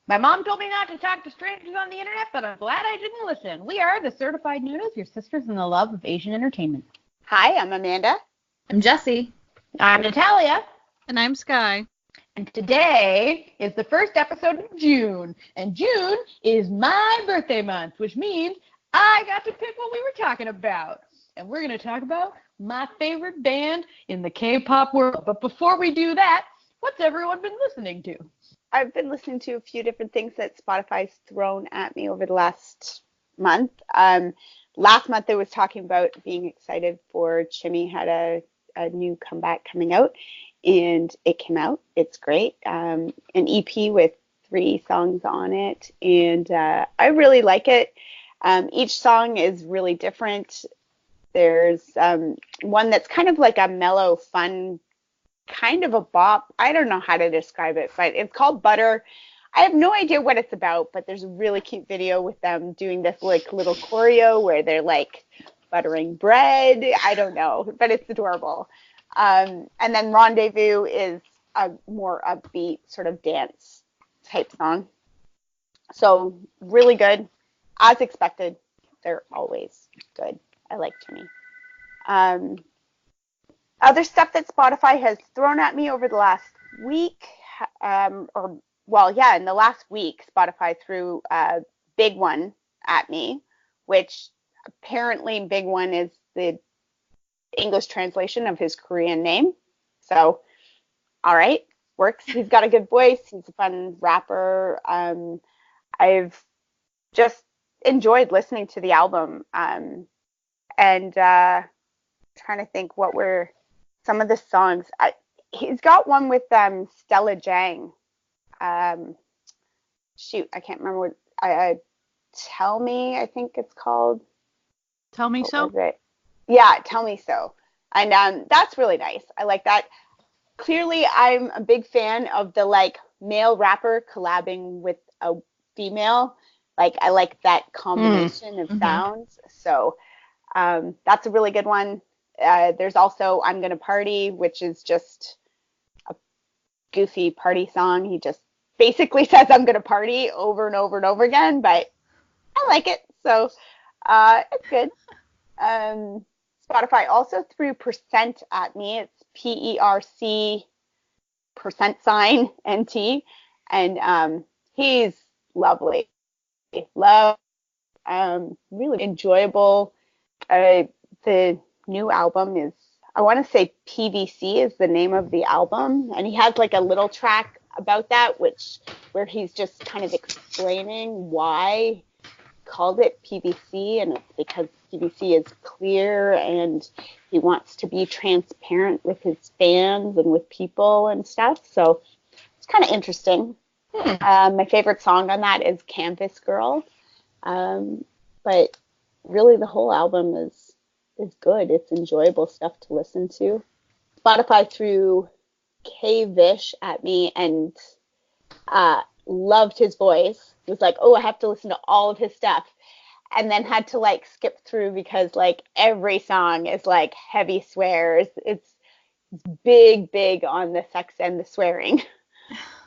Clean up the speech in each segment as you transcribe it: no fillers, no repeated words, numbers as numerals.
My mom told me not to talk to strangers on the internet, but I'm glad I didn't listen. We are the Certified Noonas, your sisters in the love of Asian entertainment. Hi, I'm Amanda. I'm Jessie. I'm Natalia. And I'm Sky. And today is the first episode of June. And June is my birthday month, which means I got to pick what we were talking about. And we're going to talk about my favorite band in the K-pop world. But before we do that, what's everyone been listening to? I've been listening to a few different things that Spotify's thrown at me over the last month. Last month I was talking about being excited for Chimmy had a new comeback coming out, and it came out. It's great. An EP with 3 songs on it, and I really like it. Each song is really different. There's one that's kind of like a mellow, fun, kind of a bop. I don't know how to describe it, but it's called Butter. I have no idea what it's about, but there's a really cute video with them doing this like little choreo where they're like buttering bread. I don't know, but it's adorable. And then Rendezvous is a more upbeat sort of dance type song. So really good. As expected, they're always good. I like Timmy. Other stuff that Spotify has thrown at me over the last week, in the last week, Spotify threw Big One at me, which apparently Big One is the English translation of his Korean name. So, all right, works. He's got a good voice. He's a fun rapper. I've just enjoyed listening to the album, and trying to think what were some of the songs. He's got one with Stella Jang. I can't remember what. Tell Me, I think it's called. Tell Me So? Yeah, Tell Me So. And that's really nice. I like that. Clearly, I'm a big fan of the like male rapper collabing with a female. Like, I like that combination of sounds. So that's a really good one. There's also I'm Gonna Party, which is just a goofy party song. He just basically says I'm gonna party over and over and over again, but I like it. So it's good. Spotify also threw Percent at me. It's PERC %NT, and he's lovely. Really enjoyable. The new album is, I want to say PVC is the name of the album, and he has like a little track about that, where he's just kind of explaining why he called it PVC, and it's because PVC is clear, and he wants to be transparent with his fans and with people and stuff. So it's kind of interesting. My favorite song on that is Canvas Girl, but really the whole album is good. It's enjoyable stuff to listen to. Spotify threw K-Vish at me and loved his voice. Was like, oh, I have to listen to all of his stuff. And then had to like skip through because like every song is like heavy swears. It's big on the sex and the swearing.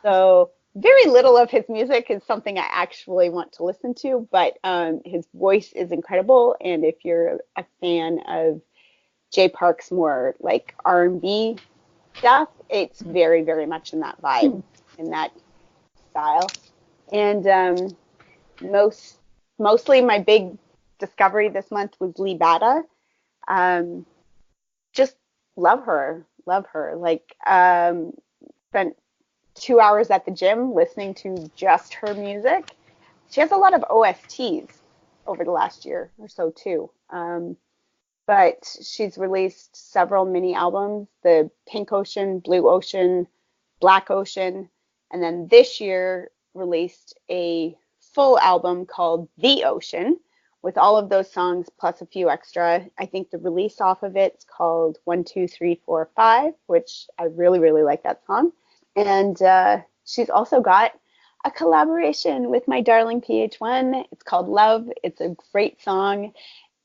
So very little of his music is something I actually want to listen to, but his voice is incredible. And if you're a fan of Jay Park's more like R&B stuff, it's very, very much in that vibe, in that style. And mostly my big discovery this month was Lee Bada. Just love her. Like, spent 2 hours at the gym listening to just her music. She has a lot of OSTs over the last year or so too. But she's released several mini albums, the Pink Ocean, Blue Ocean, Black Ocean, and then this year released a full album called The Ocean with all of those songs plus a few extra. I think the release off of it's called 1, 2, 3, 4, 5, which I really, really like that song. And she's also got a collaboration with my darling PH1. It's called Love. It's a great song.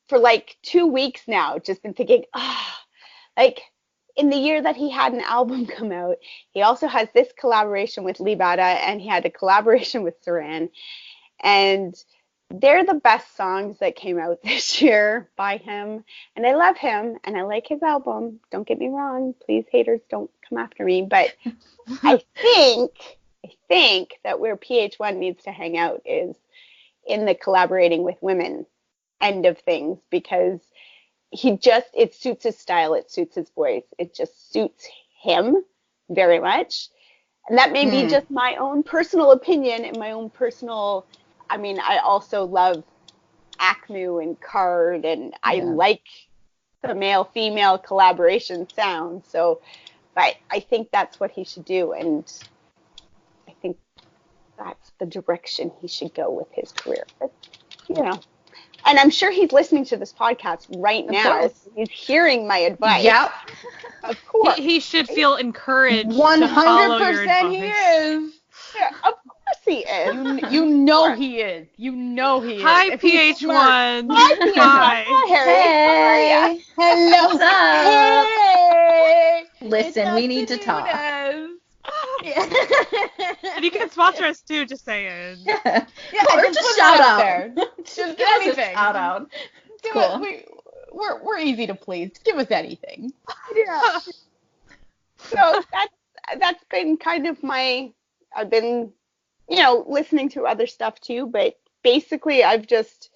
For like 2 weeks now, just been thinking, like in the year that he had an album come out, he also has this collaboration with Libada, and he had a collaboration with Saran. And they're the best songs that came out this year by him. And I love him, and I like his album. Don't get me wrong. Please, haters, don't come after me. But I think that where PH1 needs to hang out is in the collaborating with women end of things, because it suits his style, it suits his voice, it just suits him very much. And that may be just my own personal opinion and my own personal, I also love Acmu and Card, and I like the male-female collaboration sound. So, but I think that's what he should do, and I think that's the direction he should go with his career. But, and I'm sure he's listening to this podcast right now. So he's hearing my advice. Yep. Of course. He should feel encouraged. 100% he is. Yeah, of course he is. You know he is. You know he is. Hi, PH1. Hi, PH1. Hi, Harry. Hey. Hello. What's up? Hey. Listen, we need to talk. And you can sponsor us too, just saying. Yeah, or just shout out there. Just give anything. us a shout out. Cool. We're easy to please. Give us anything. Yeah. So that's been kind of I've been, listening to other stuff too, but basically I've just,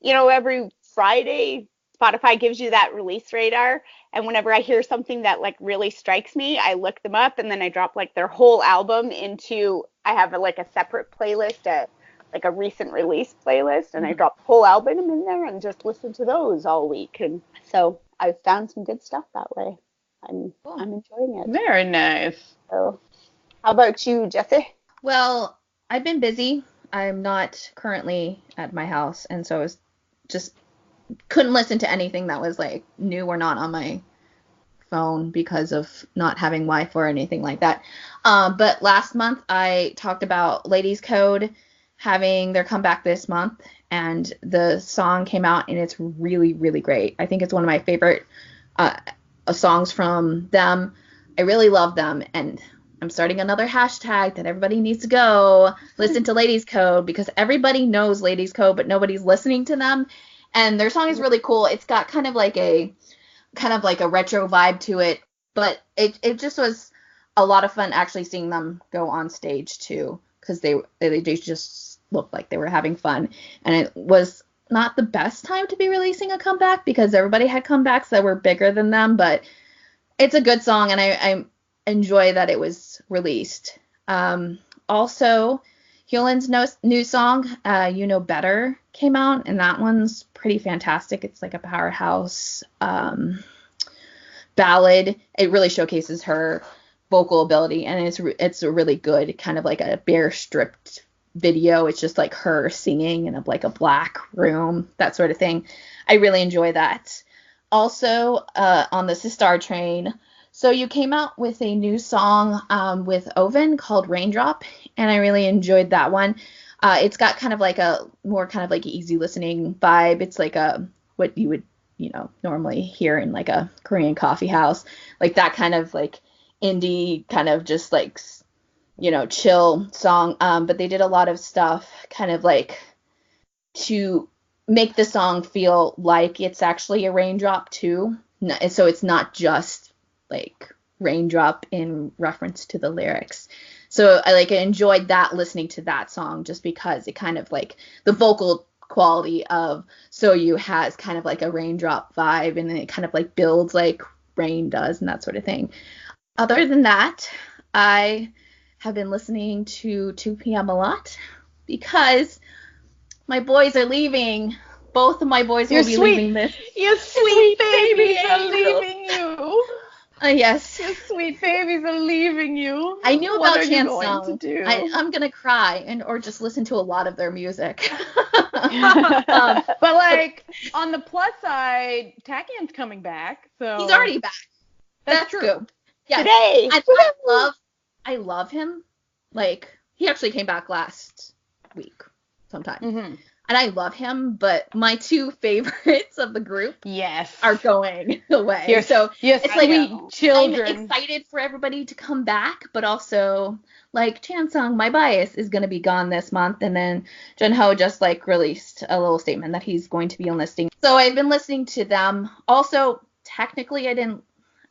every Friday Spotify gives you that release radar, and whenever I hear something that like really strikes me, I look them up, and then I drop like their whole album into, I have a separate playlist, a recent release playlist, and I drop the whole album in there and just listen to those all week. And so I've found some good stuff that way. I'm enjoying it. Very nice. So how about you, Jessie? Well, I've been busy. I'm not currently at my house, and so I was just couldn't listen to anything that was like new or not on my phone because of not having Wi-Fi or anything like that. But last month I talked about Ladies Code having their comeback this month, and the song came out, and it's really, really great. I think it's one of my favorite songs from them. I really love them, and I'm starting another hashtag that everybody needs to go listen to Ladies Code, because everybody knows Ladies Code, but nobody's listening to them. And their song is really cool. It's got kind of like a retro vibe to it, but it just was a lot of fun actually seeing them go on stage too, because they just looked like they were having fun. And it was not the best time to be releasing a comeback because everybody had comebacks that were bigger than them, but it's a good song, and I enjoy that it was released. Also, Hyolin's new song, You Know Better, came out, and that one's pretty fantastic. It's like a powerhouse ballad. It really showcases her vocal ability, and it's a really good kind of like a bare stripped video. It's just like her singing in a black room, that sort of thing. I really enjoy that. Also, on the Sistar train, so you came out with a new song with Oven called Raindrop, and I really enjoyed that one. It's got kind of like a more kind of like easy listening vibe. It's like what you would, normally hear in like a Korean coffee house, like that kind of like indie kind of just like, chill song. But they did a lot of stuff kind of like to make the song feel like it's actually a raindrop too. So it's not just like raindrop in reference to the lyrics. So I enjoyed that, listening to that song, just because it kind of like the vocal quality of Soyu has kind of like a raindrop vibe, and then it kind of like builds like rain does and that sort of thing. Other than that, I have been listening to 2 p.m. a lot because my boys are leaving. Both of my boys will be leaving this. Your sweet babies are leaving you. Yes. Your sweet babies are leaving you. I knew what about are Chance you going Song. to do? I'm gonna cry or just listen to a lot of their music. But like on the plus side, Takian's coming back, so he's already back. That's true. Good. Yeah. Today. I love him. Like, he actually came back last week sometime. Mm-hmm. and I love him, but my two favorites of the group Yes. are going away. You're, so yes, it's like sweet children. I'm excited for everybody to come back, but also like Chansung, my bias, is going to be gone this month, and then Junho just like released a little statement that he's going to be enlisting. So I've been listening to them. Also, technically,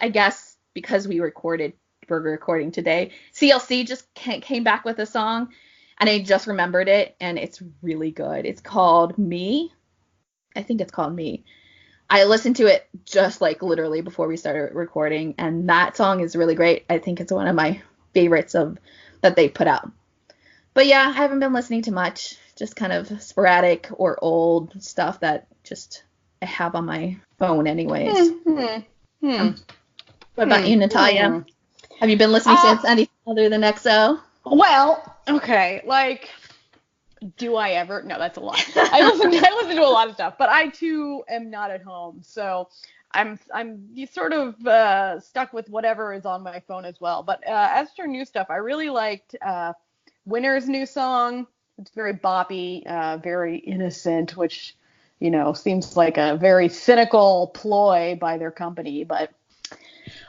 I guess because we're recording today, CLC just came back with a song, and I just remembered it, and it's really good. It's called Me. I think it's called Me. I listened to it just like literally before we started recording, and that song is really great. I think it's one of my favorites that they put out. But yeah, I haven't been listening to much, just kind of sporadic or old stuff that just I have on my phone anyways. What about you, Natalia? Have you been listening to anything other than EXO? Well, okay, like, do I ever? No, that's a lie. I listen to a lot of stuff, but I too am not at home, so I'm sort of stuck with whatever is on my phone as well. But as for new stuff, I really liked Winner's new song. It's very boppy, very innocent, which seems like a very cynical ploy by their company, but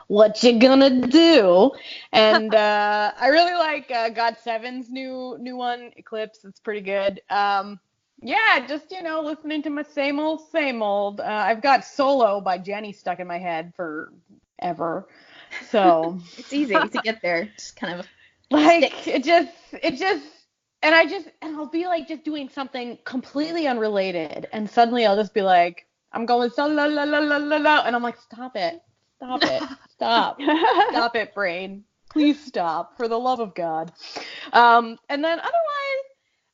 what you gonna do? And I really like GOT7's new one, Eclipse. It's pretty good. Yeah, just listening to my same old. I've got Solo by Jenny stuck in my head forever, so it's easy to get there. Just kind of like it just and I'll be like just doing something completely unrelated, and suddenly I'll just be like, I'm going la la la la la la, and I'm like, stop it. Stop it, brain. Please stop, for the love of God. And then otherwise,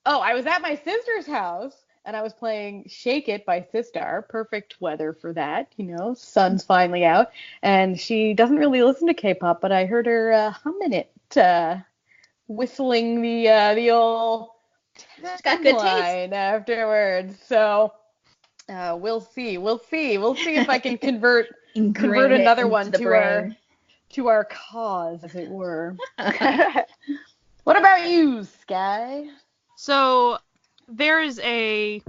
I was at my sister's house, and I was playing Shake It by Sistar. Perfect weather for that, sun's finally out. And she doesn't really listen to K-pop, but I heard her humming it, whistling the old line afterwards. So we'll see if I can convert another one to our cause, as it were. What about you, Sky? So there is a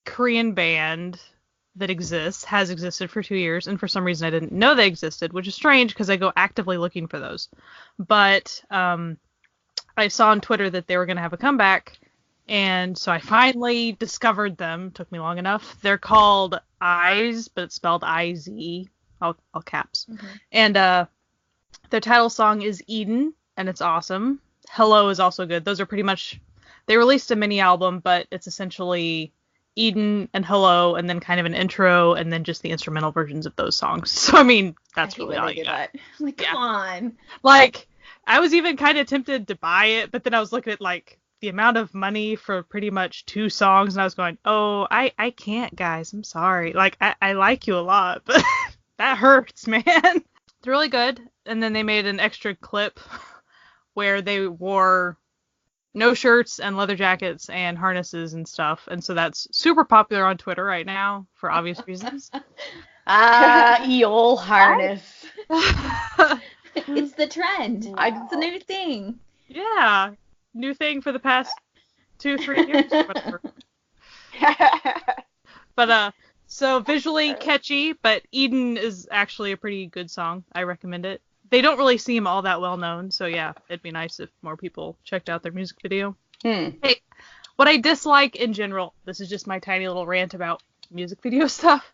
Korean band that has existed for 2 years, and for some reason I didn't know they existed, which is strange because I go actively looking for those. But I saw on Twitter that they were going to have a comeback, and so I finally discovered them. Took me long enough. They're called Eyes, but it's spelled I-Z, all caps. Mm-hmm. And their title song is Eden, and it's awesome. Hello is also good. Those are pretty much, they released a mini album, but it's essentially Eden and Hello, and then kind of an intro, and then just the instrumental versions of those songs. So, I mean, that's really all you got. Like, come on. Like, I was even kind of tempted to buy it, but then I was looking at, like, the amount of money for pretty much 2 songs, and I was going, oh, I can't, guys. I'm sorry. Like, I like you a lot, but that hurts, man. It's really good. And then they made an extra clip where they wore no shirts and leather jackets and harnesses and stuff. And so that's super popular on Twitter right now for obvious reasons. Eel harness. It's the trend. It's a new thing. Yeah. New thing for the past 2-3 years, whatever. But so visually catchy, but Eden is actually a pretty good song. I recommend it. They don't really seem all that well known, so yeah, it'd be nice if more people checked out their music video. Hey, what I dislike in general, this is just my tiny little rant about music video stuff.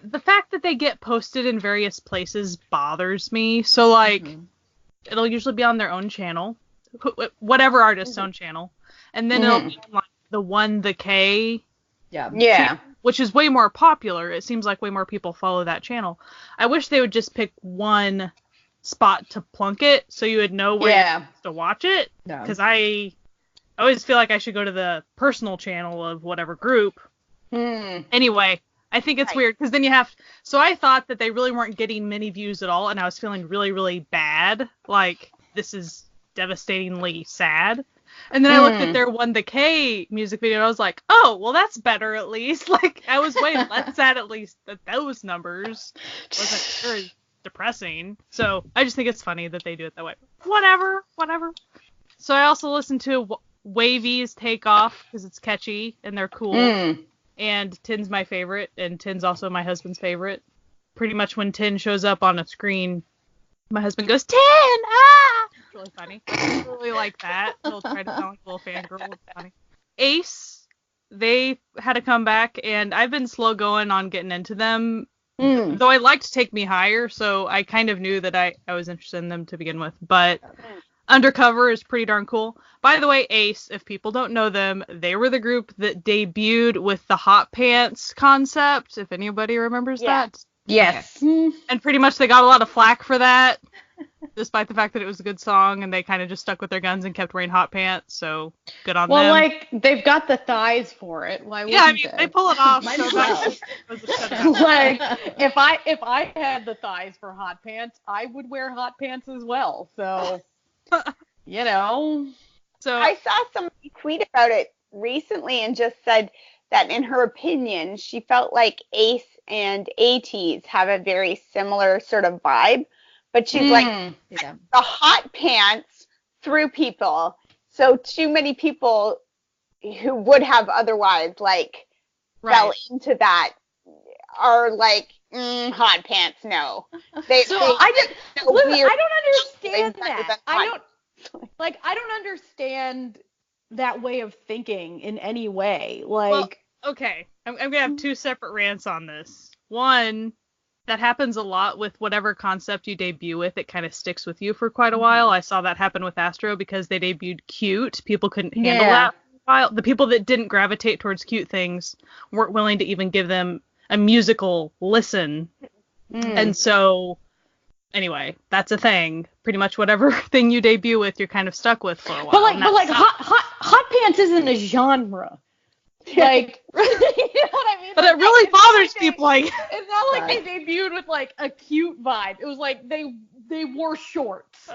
The fact that they get posted in various places bothers me. So like, it'll usually be on their own channel, whatever artist's own channel, and then it'll be like the K. Yeah. Which is way more popular. It seems like way more people follow that channel. I wish they would just pick one spot to plunk it so you would know where to watch it. Because I always feel like I should go to the personal channel of whatever group. Anyway, I think it's weird because then you have. So I thought that they really weren't getting many views at all, and I was feeling really, really bad. Like, this is devastatingly sad. And then I looked at their the K music video, and I was like, oh, well, that's better at least. Like, I was way less sad at least that those numbers wasn't very depressing. So I just think it's funny that they do it that way. Whatever. So I also listened to Wavies take off because it's catchy and they're cool. And Tin's my favorite, and Tin's also my husband's favorite. Pretty much when Tin shows up on a screen, my husband goes, Tin! Ah! It's really funny. I really like that. He'll try to sound like a little fangirl. It's funny. Ace, they had a comeback, and I've been slow going on getting into them. Though I liked Take Me Higher, so I kind of knew that I was interested in them to begin with. But Undercover is pretty darn cool. By the way, Ace, if people don't know them, they were the group that debuted with the hot pants concept, if anybody remembers that. Yes. Okay. And pretty much they got a lot of flack for that, despite the fact that it was a good song, and they kind of just stuck with their guns and kept wearing hot pants, so good on them. Well, like, they've got the thighs for it. Why wouldn't they pull it off. Might So as well. like, if I had the thighs for hot pants, I would wear hot pants as well. So, you know. So I saw somebody tweet about it recently and just said that in her opinion, she felt like Ace and ATEEZ have a very similar sort of vibe. But she's like, the hot pants threw people. So too many people who would have otherwise, like, fell into that are like, hot pants, no. I don't understand that. I don't understand that way of thinking in any way. Like, well, okay, I'm gonna have two separate rants on this. One, that happens a lot with whatever concept you debut with. It kind of sticks with you for quite a while. I saw that happen with Astro because they debuted cute. People couldn't handle that for a while. The people that didn't gravitate towards cute things weren't willing to even give them a musical listen. And so, anyway, that's a thing. Pretty much whatever thing you debut with, you're kind of stuck with for a while. But like hot pants isn't a genre. Like, you know what I mean? But it really bothers people. Like, it's not like they debuted with like a cute vibe. It was like they wore shorts.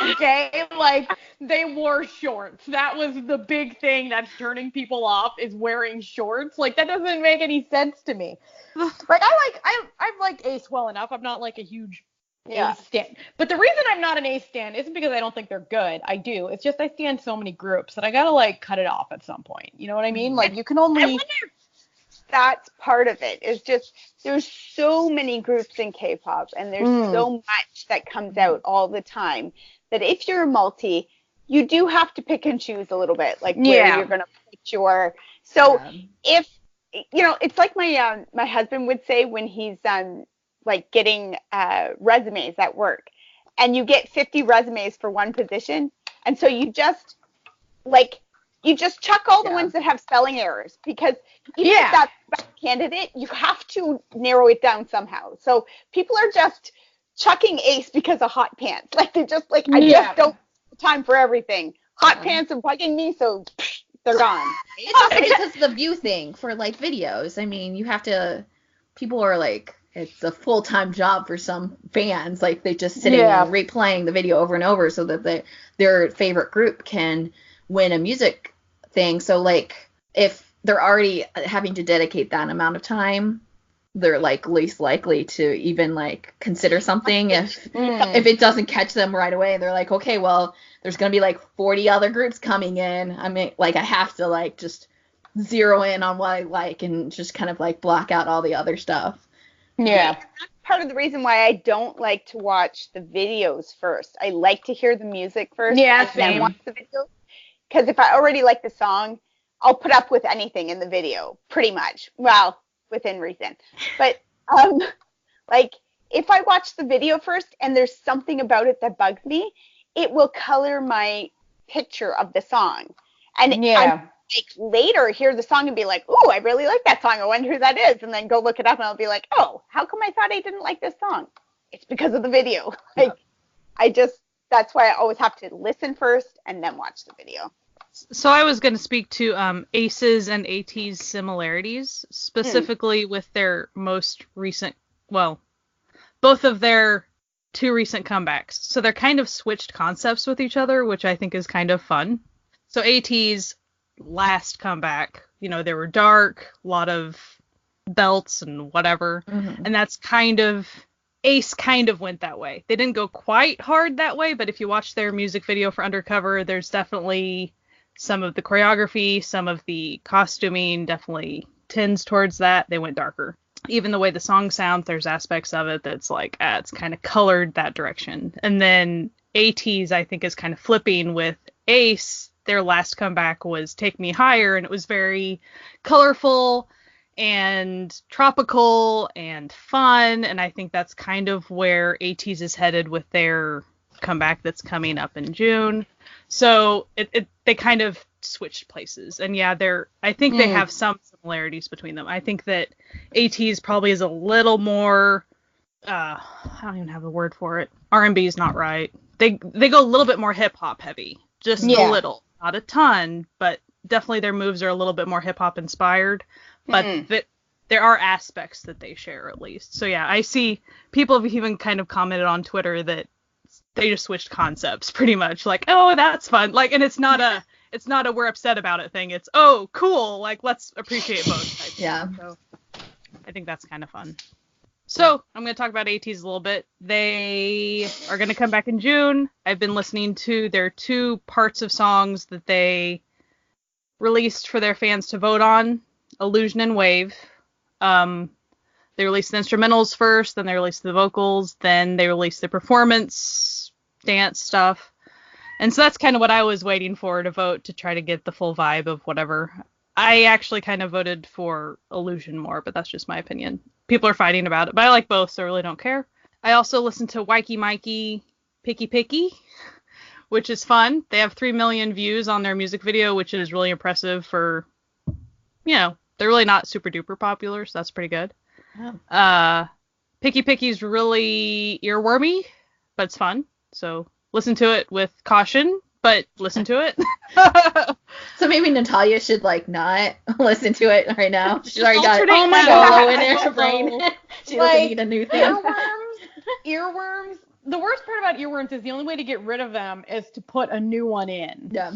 Okay, like they wore shorts. That was the big thing that's turning people off, is wearing shorts. Like, that doesn't make any sense to me. Like, I've liked Ace well enough. I'm not like a huge Ace stan. But the reason I'm not an Ace stan isn't because I don't think they're good. I do. It's just I stan so many groups that I gotta like cut it off at some point. You know what I mean? Like, you can only. I wonder if that's part of it. Is just there's so many groups in K-pop, and there's so much that comes out all the time that if you're a multi, you do have to pick and choose a little bit, like where you're gonna put your. So if it's like my husband would say when he's like getting resumes at work, and you get 50 resumes for one position, and so you just chuck all the ones that have spelling errors, because even if that's the best candidate, you have to narrow it down somehow. So people are just chucking Ace because of hot pants. Like, they're just like, I just don't have time for everything. Hot pants are bugging me, so they're gone. It's just the view thing for like videos. I mean, you have to. People are like, it's a full-time job for some fans. Like, they just sitting and replaying the video over and over so that their favorite group can win a music thing. So, like, if they're already having to dedicate that amount of time, they're like least likely to even like consider something if it doesn't catch them right away. They're like, okay, well, there's gonna be like 40 other groups coming in. I mean, like, I have to like just zero in on what I like and just kind of like block out all the other stuff. Yeah. That's part of the reason why I don't like to watch the videos first. I like to hear the music first and then watch the videos. Because if I already like the song, I'll put up with anything in the video, pretty much. Well, within reason. But, like, if I watch the video first and there's something about it that bugs me, it will color my picture of the song. And I later hear the song and be like, ooh, I really like that song. I wonder who that is. And then go look it up and I'll be like, oh, how come I thought I didn't like this song? It's because of the video. Like, that's why I always have to listen first and then watch the video. So I was going to speak to Ace's and AT's similarities, specifically with their most recent, well, both of their two recent comebacks. So they're kind of switched concepts with each other, which I think is kind of fun. So AT's last comeback, they were dark, a lot of belts and whatever. And that's Ace kind of went that way. They didn't go quite hard that way, but if you watch their music video for Undercover, there's definitely some of the choreography, some of the costuming definitely tends towards that. They went darker. Even the way the song sounds, there's aspects of it that's like, it's kind of colored that direction. And then ATEEZ, I think, is kind of flipping with Ace. Their last comeback was Take Me Higher, and it was very colorful and tropical and fun. And I think that's kind of where ATEEZ is headed with their comeback that's coming up in June. So they kind of switched places. And yeah, I think they have some similarities between them. I think that ATEEZ probably is a little more, I don't even have a word for it. R&B is not right. They go a little bit more hip hop heavy, just a little, not a ton, but definitely their moves are a little bit more hip hop inspired. But there are aspects that they share at least. So yeah, I see people have even kind of commented on Twitter that they just switched concepts pretty much. Like, oh, that's fun. Like, and it's not a we're upset about it thing. It's, oh, cool. Like, let's appreciate both. Yeah. So I think that's kind of fun. So I'm going to talk about ATEEZ a little bit. They are going to come back in June. I've been listening to their 2 parts of songs that they released for their fans to vote on, Illusion and Wave. They released the instrumentals first, then they released the vocals, then they released the performance, dance stuff. And so that's kind of what I was waiting for to vote, to try to get the full vibe of whatever. I actually kind of voted for Illusion more, but that's just my opinion. People are fighting about it, but I like both, so I really don't care. I also listened to Wikey Mikey Picky Picky, which is fun. They have 3 million views on their music video, which is really impressive for, they're really not super duper popular, so that's pretty good. Oh. Picky Picky's really earwormy, but it's fun. So listen to it with caution, but listen to it. So maybe Natalia should not listen to it right now. She's already got oh my God, in her brain. She doesn't need a new thing. Earworms. The worst part about earworms is the only way to get rid of them is to put a new one in. Yeah.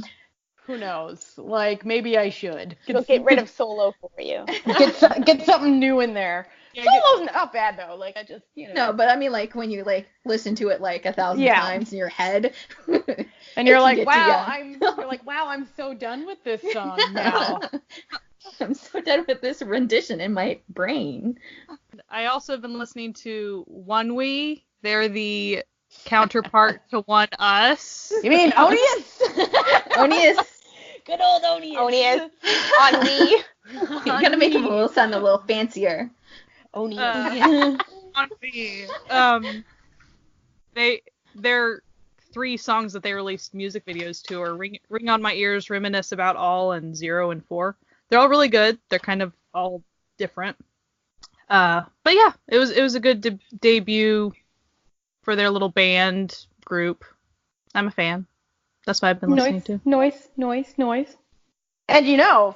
Who knows? Maybe I should. We'll get rid of Solo for you. Get something new in there. Yeah, Solo's not bad though. I just, No, but I mean, when you listen to it 1,000 times in your head, and you're like, wow, I'm so done with this song now. I'm so done with this rendition in my brain. I also have been listening to One We. They're the counterpart to One Us. You mean Onius? Onius. Good old Onius. Onius. On me. You gotta make him sound a little fancier. Onius. On me. Their 3 songs that they released music videos to are Ring on My Ears, Reminisce About All, and 0 and 4. They're all really good. They're kind of all different. But yeah, it was a good debut for their little band group. I'm a fan. That's what I've been listening to. Noise. And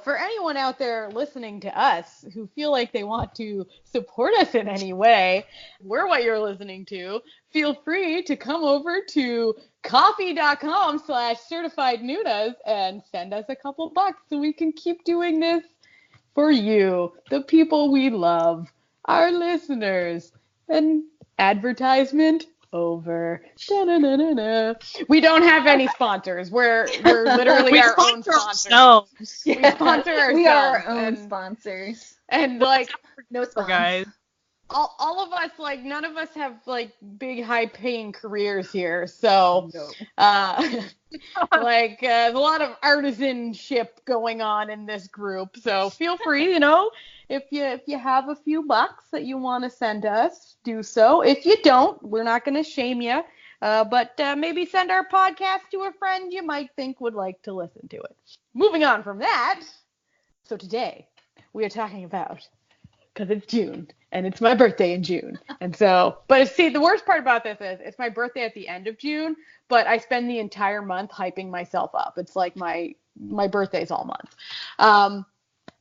for anyone out there listening to us who feel like they want to support us in any way, we're what you're listening to. Feel free to come over to coffee.com/certified Noonas and send us a couple bucks so we can keep doing this for you, the people we love, our listeners. And advertisement over. Da-na-na-na-na. We don't have any sponsors. We're literally our own sponsors. No. We sponsor ourselves. We are our own sponsors. And no sponsors. Guys. All of us, none of us have big high paying careers here. So there's a lot of artisanship going on in this group. So feel free, if you have a few bucks that you want to send us, do so. If you don't, we're not going to shame you. But maybe send our podcast to a friend you might think would like to listen to it. Moving on from that. So today we are talking about, because it's June and it's my birthday in June. And so, but see, the worst part about this is it's my birthday at the end of June, but I spend the entire month hyping myself up. It's like my birthday's all month.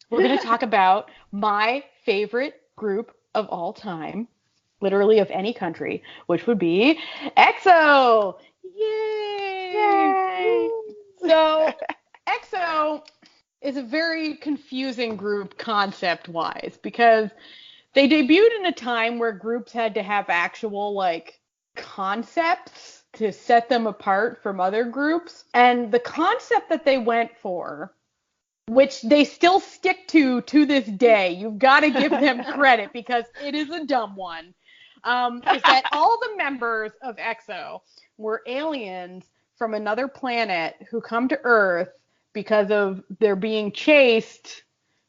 We're going to talk about my favorite group of all time, literally of any country, which would be EXO. Yay! So EXO is a very confusing group concept-wise because they debuted in a time where groups had to have actual concepts to set them apart from other groups. And the concept that they went for, which they still stick to this day, you've got to give them credit because it is a dumb one, is that all the members of EXO were aliens from another planet who come to Earth because of they're being chased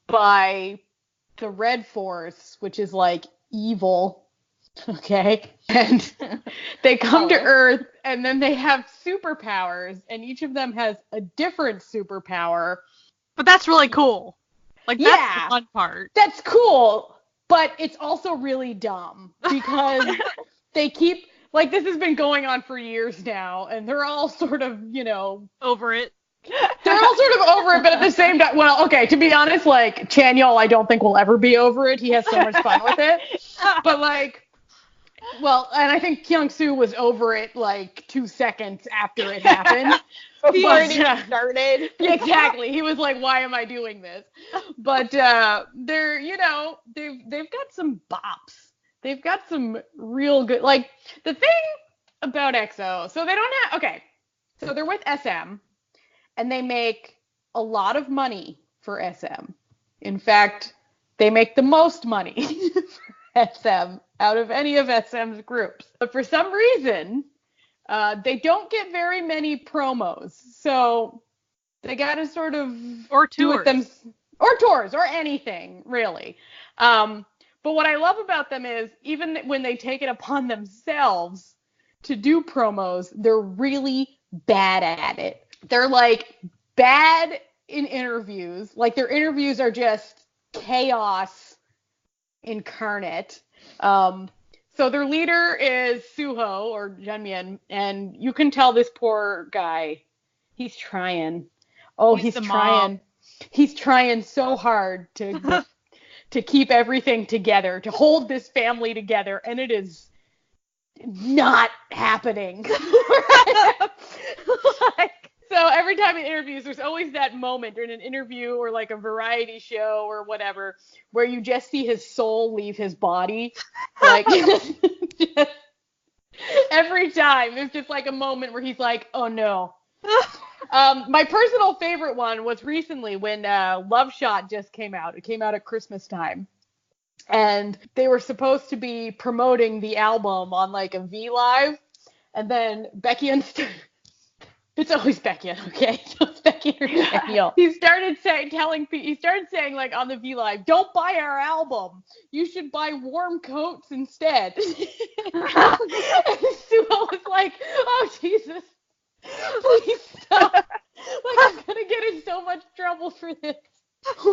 by the Red Force, which is like evil, okay? And they come to Earth, and then they have superpowers, and each of them has a different superpower. But that's really cool. Like, that's the fun part. That's cool, but it's also really dumb because they keep, like, this has been going on for years now, and they're all sort of, over it. They're all sort of over it, but at the same time, well, okay, to be honest, like, Chanyeol, I don't think will ever be over it. He has so much fun with it. But, like, well, and I think Kyung-soo was over it, like, 2 seconds after it happened. Before it even started. Exactly. He was like, why am I doing this? But they're, they've got some bops. They've got some real good, like, the thing about EXO, so they don't have, okay, so they're with SM, and they make a lot of money for SM. In fact, they make the most money for SM out of any of SM's groups. But for some reason, they don't get very many promos. So they got to sort of do it them, or tours, or anything, really. But what I love about them is, even when they take it upon themselves to do promos, they're really bad at it. They're, like, bad in interviews. Like, their interviews are just chaos incarnate. So their leader is Suho, or Jeonmyeon, and you can tell this poor guy, he's trying. Oh, he's trying. He's trying so hard to keep everything together, to hold this family together, and it is not happening. So every time in interviews, there's always that moment in an interview or like a variety show or whatever where you just see his soul leave his body. Like, just, every time there's just like a moment where he's like, oh no. My personal favorite one was recently when Love Shot just came out. It came out at Christmas time. And they were supposed to be promoting the album on like a V Live. And then Baekhyun it's always Baekhyun, okay? So it's Baekhyun or Chanyeol. He started saying like on the V Live, don't buy our album. You should buy warm coats instead. And Suho was like, oh Jesus, please stop. Like, I'm gonna get in so much trouble for this.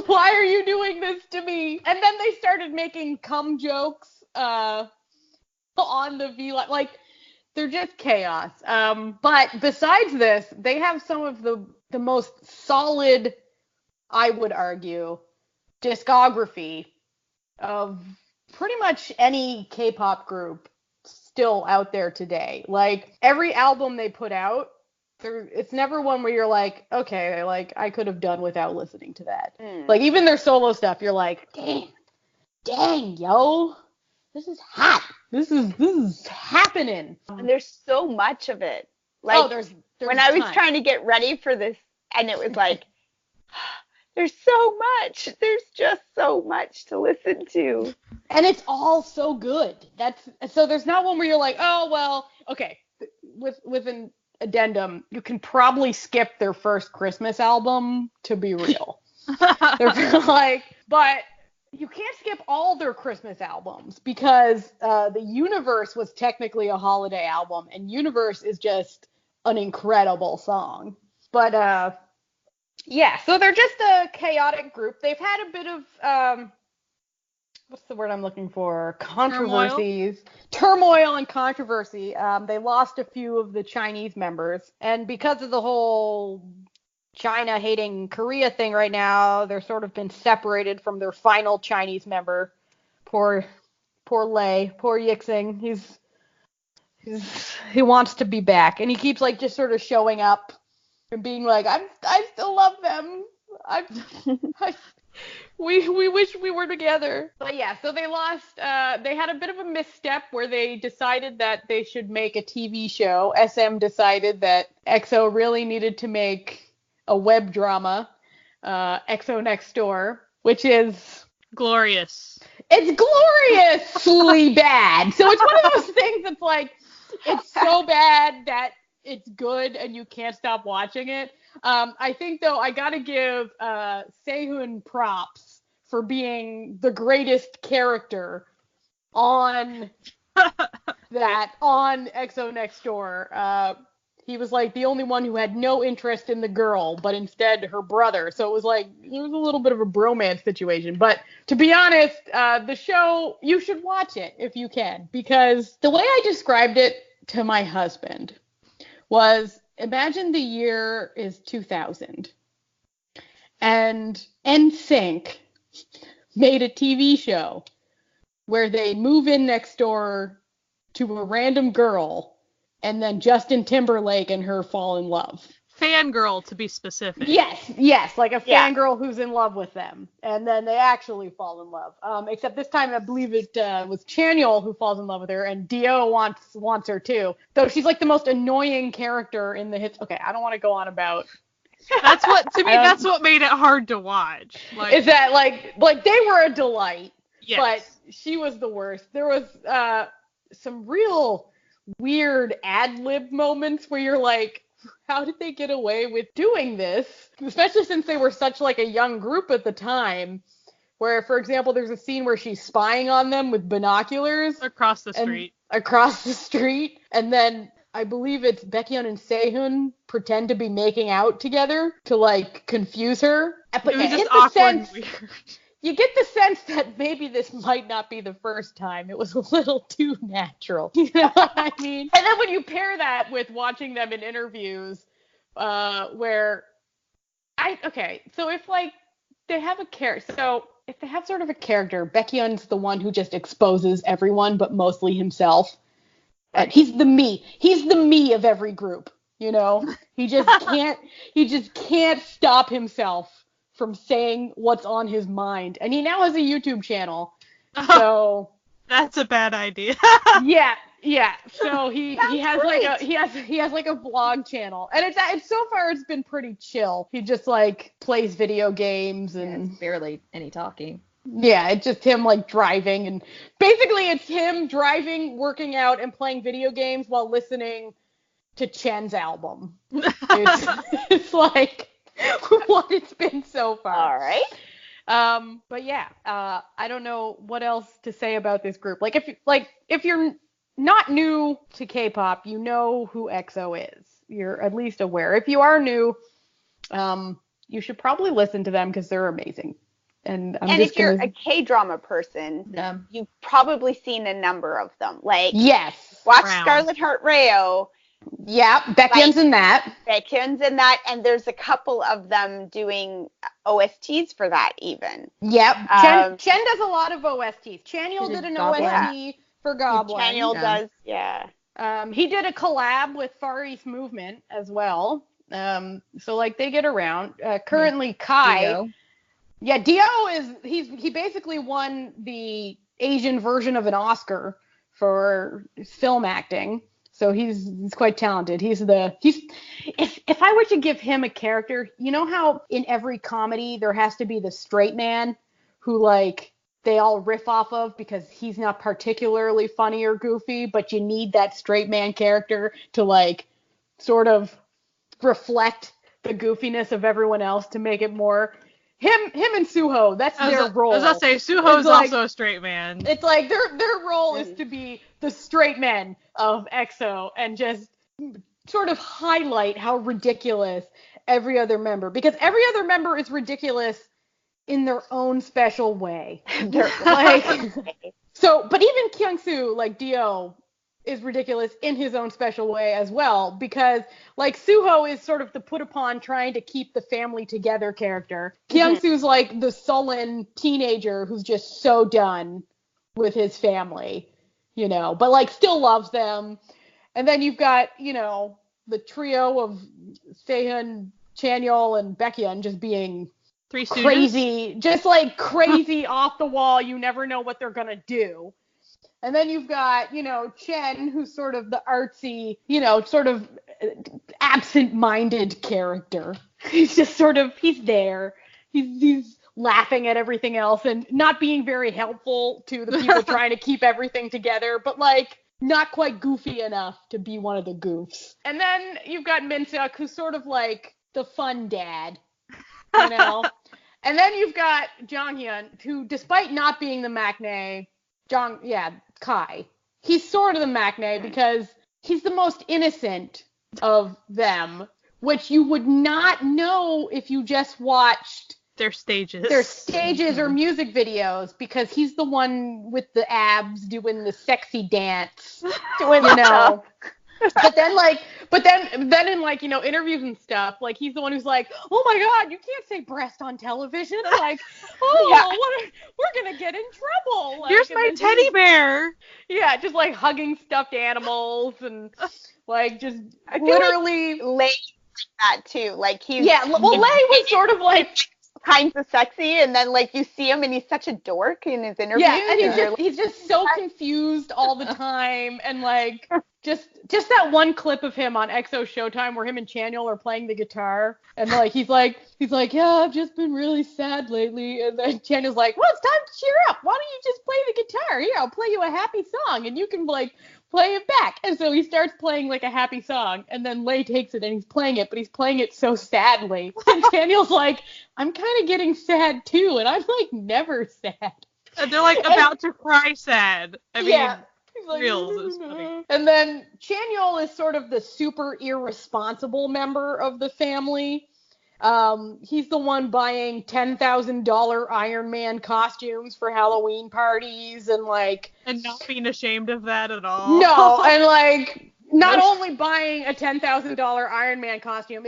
Why are you doing this to me? And then they started making cum jokes on the V Live. Like, they're just chaos. But besides this, they have some of the most solid, I would argue, discography of pretty much any K-pop group still out there today. Like, every album they put out, it's never one where you're like, okay, like, I could have done without listening to that. Like, even their solo stuff, you're like, dang, yo, this is hot. This is happening. And there's so much of it. Like, there's when I was trying to get ready for this, and it was like, there's so much. There's just so much to listen to. And it's all so good. So there's not one where you're like, oh, well, okay, with an addendum, you can probably skip their first Christmas album, to be real. They're like, but you can't skip all their Christmas albums because the Universe was technically a holiday album, and Universe is just an incredible song. But yeah, so they're just a chaotic group. They've had a bit of what's the word I'm looking for? Controversies. Turmoil and controversy. They lost a few of the Chinese members, and because of the whole China hating Korea thing right now, they're sort of been separated from their final Chinese member. Poor Lei, poor Yixing. He wants to be back, and he keeps like just sort of showing up and being like, I still love them. We wish we were together. But yeah, so they lost. They had a bit of a misstep where they decided that they should make a TV show. SM decided that EXO really needed to make a web drama, EXO Next Door, which is Glorious. it's gloriously bad. So it's one of those things that's like, it's so bad that it's good and you can't stop watching it. I think, though, I got to give Sehun props for being the greatest character on on EXO Next Door. He was like the only one who had no interest in the girl, but instead her brother. So it was like, it was a little bit of a bromance situation. But to be honest, the show, you should watch it if you can, because the way I described it to my husband was, imagine the year is 2000 and NSYNC made a TV show where they move in next door to a random girl and then Justin Timberlake and her fall in love. Fangirl, to be specific. Yes, like a fangirl who's in love with them. And then they actually fall in love. Except this time I believe it was Chanyeol who falls in love with her, and Dio wants her too. Though she's like the most annoying character in the hits. Okay, I don't want to go on about... That's what made it hard to watch. Like, is that like they were a delight, yes. But she was the worst. There was some real weird ad-lib moments where you're like, how did they get away with doing this? Especially since they were such like a young group at the time, where, for example, there's a scene where she's spying on them with binoculars. Across the street. And then I believe it's Baekhyun and Sehun pretend to be making out together to like confuse her. But it was just awkward and weird. You get the sense that maybe this might not be the first time. It was a little too natural. You know what I mean? And then when you pair that with watching them in interviews, so if like they have a character, so if they have sort of a character, Baekhyun's the one who just exposes everyone, but mostly himself. And he's the me of every group, you know? He just can't stop himself from saying what's on his mind. And he now has a YouTube channel. So that's a bad idea. Yeah. So he has like a vlog channel. And it's so far it's been pretty chill. He just like plays video games and it's barely any talking. Yeah, it's just him like driving, and basically it's him driving, working out, and playing video games while listening to Chen's album. It's like what it's been so far. All right. But yeah, I don't know what else to say about this group. Like if you're not new to K-pop, you know who EXO is. You're at least aware. If you are new, you should probably listen to them because they're amazing. And if you're a K-drama person, you've probably seen a number of them. Like, yes, watch Scarlet Heart Rayo. Yeah, Baekhyun's in that. And there's a couple of them doing OSTs for that even. Yep. Chen does a lot of OSTs. Chanyeol did an OST for Goblin. Chanyeol does, yeah. He did a collab with Far East Movement as well. So like they get around. Currently Kai. Dio. Yeah, Dio he basically won the Asian version of an Oscar for film acting. So he's quite talented. If I were to give him a character, you know how in every comedy there has to be the straight man who like they all riff off of because he's not particularly funny or goofy, but you need that straight man character to like sort of reflect the goofiness of everyone else to make it more him and Suho, that's their role. I was gonna say Suho's also a straight man. It's like their role is to be the straight men of EXO and just sort of highlight how ridiculous every other member, because every other member is ridiculous in their own special way. But even Kyungsoo, like Dio, is ridiculous in his own special way as well, because like Suho is sort of the put upon trying to keep the family together character. Kyungsoo's like the sullen teenager who's just so done with his family, you know, but like still loves them. And then you've got, you know, the trio of Sehun, Chanyeol, and Baekhyun just being Three Stooges? crazy, just like crazy off the wall. You never know what they're gonna do. And then you've got, Chen, who's sort of the artsy, sort of absent-minded character. He's just sort of, he's there. He's laughing at everything else and not being very helpful to the people trying to keep everything together, but like not quite goofy enough to be one of the goofs. And then you've got Minseok, who's sort of like the fun dad, And then you've got Jonghyun, who, despite not being the maknae, Kai, he's sort of the maknae because he's the most innocent of them, which you would not know if you just watched their stages or music videos, because he's the one with the abs doing the sexy dance, But then in like, interviews and stuff, like he's the one who's like, oh my God, you can't say breast on television. Like, we're gonna get in trouble. Like, here's my teddy bear. Yeah, just like hugging stuffed animals and like just literally. Like Lei that too. Like Lei was sort of like kinds of sexy, and then like you see him and he's such a dork in his interviews. Yeah, and he's just so confused all the time, and like just that one clip of him on EXO Showtime where him and Chanyeol are playing the guitar, and like he's like, yeah, I've just been really sad lately, and then Chanyeol's like, well, it's time to cheer up. Why don't you just play the guitar? Here, I'll play you a happy song, and you can like play it back. And so he starts playing like a happy song, and then Lei takes it and he's playing it, but he's playing it so sadly. And Daniel's like, I'm kind of getting sad too, and I'm like never sad. And they're like about to cry sad. I mean, yeah. Like, real is funny. And then Chanyeol is sort of the super irresponsible member of the family. He's the one buying $10,000 Iron Man costumes for Halloween parties and not being ashamed of that at all. No, and like not only buying a $10,000 Iron Man costume,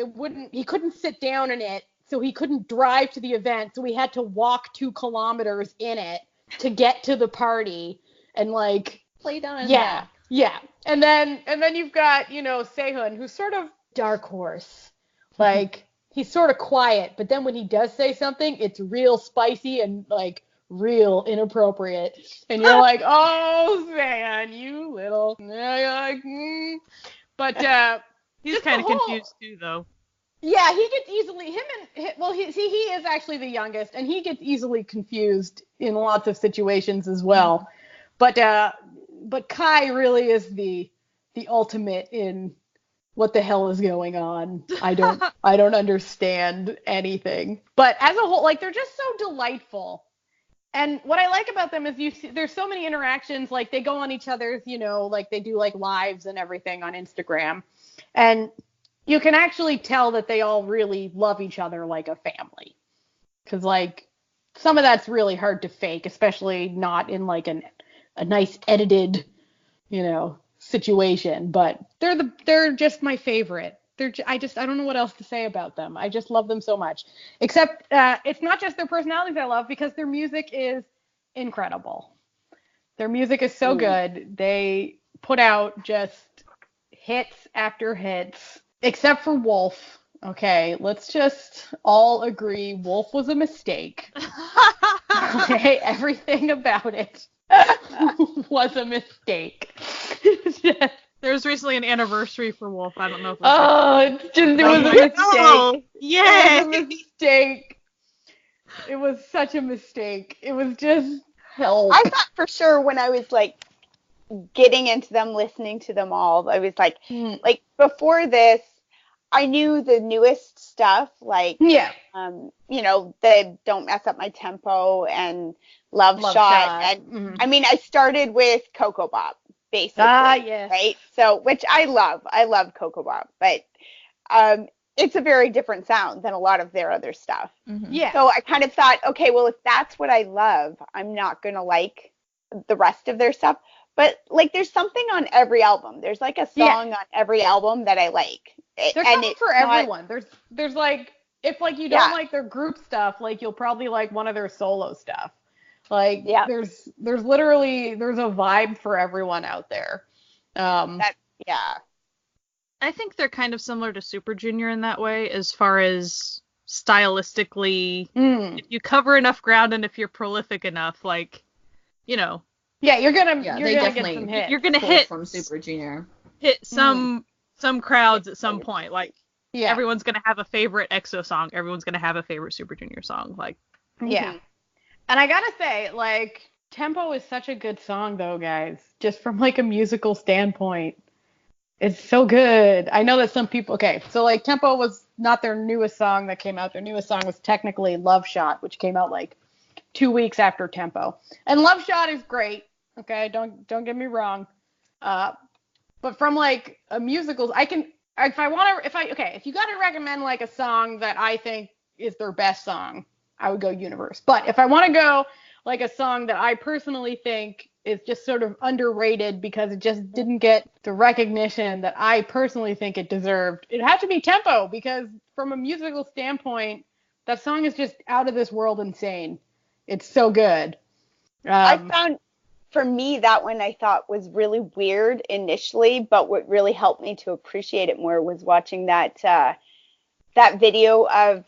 he couldn't sit down in it, so he couldn't drive to the event, so he had to walk 2 kilometers in it to get to the party and like play down his yeah, back. yeah. And then you've got, Sehun, who's sort of dark horse. Like he's sort of quiet, but then when he does say something, it's real spicy and like real inappropriate. And you're like, oh, man, you little. But he's kind of confused too, though. Yeah, he gets easily he is actually the youngest, and he gets easily confused in lots of situations as well. But Kai really is the ultimate in what the hell is going on. I don't understand anything. But as a whole, like, they're just so delightful. And what I like about them is there's so many interactions, like they go on each other's, like they do like lives and everything on Instagram. And you can actually tell that they all really love each other like a family. Because like some of that's really hard to fake, especially not in like a nice edited, situation. But they're just my favorite. I don't know what else to say about them. I just love them so much. Except it's not just their personalities I love, because their music is incredible. Their music is so good. They put out just hits after hits, except for Wolf. Okay, let's just all agree Wolf was a mistake. Okay, everything about it was a mistake. There was recently an anniversary for Wolf. I don't know if it was a mistake. Oh, yay! It was a mistake. It was such a mistake. It was just hell. I thought for sure when I was like getting into them, listening to them all, I was like before this, I knew the newest stuff, like the Don't Mess Up My Tempo and Love Shot. And I mean, I started with Coco Bop, basically. Yes. Right? So, which I love. I love Coco Bop, but it's a very different sound than a lot of their other stuff. Mm-hmm. Yeah. So I kind of thought, okay, well, if that's what I love, I'm not going to like the rest of their stuff. But like, there's something on every album. There's like a song on every album that I like. There's something for everyone. There's like, if like you don't like their group stuff, like you'll probably like one of their solo stuff. Like there's literally a vibe for everyone out there. I think they're kind of similar to Super Junior in that way, as far as stylistically, if you cover enough ground and if you're prolific enough, like, you know. Yeah, you're gonna they get definitely some hits. You're gonna hit from Super Junior. Hit some crowds at some point. Like, Yeah. everyone's gonna have a favorite EXO song. Everyone's gonna have a favorite Super Junior song. Like, yeah. And I gotta say, like, Tempo is such a good song, though, guys. Just from like a musical standpoint, it's so good. I know that some people. Okay, so like Tempo was not their newest song that came out. Their newest song was technically Love Shot, which came out like 2 weeks after Tempo. And Love Shot is great. Okay, don't get me wrong. But from like a musical, if you got to recommend like a song that I think is their best song, I would go Universe. But if I want to go like a song that I personally think is just sort of underrated because it just didn't get the recognition that I personally think it deserved, it had to be Tempo, because from a musical standpoint, that song is just out of this world insane. It's so good. I found, for me, that one I thought was really weird initially, but what really helped me to appreciate it more was watching that video of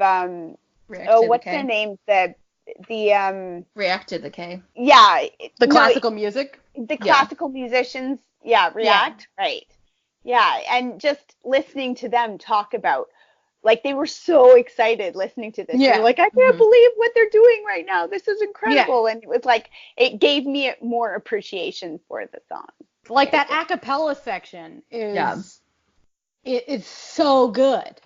what's their name? The React to the K. Yeah. The classical music? The classical musicians, React, right. Yeah, and just listening to them talk about, like, they were so excited listening to this. Yeah. They're like, I can't believe what they're doing right now. This is incredible. Yeah. And it was like, it gave me more appreciation for the song. Like that a cappella section is, it's so good.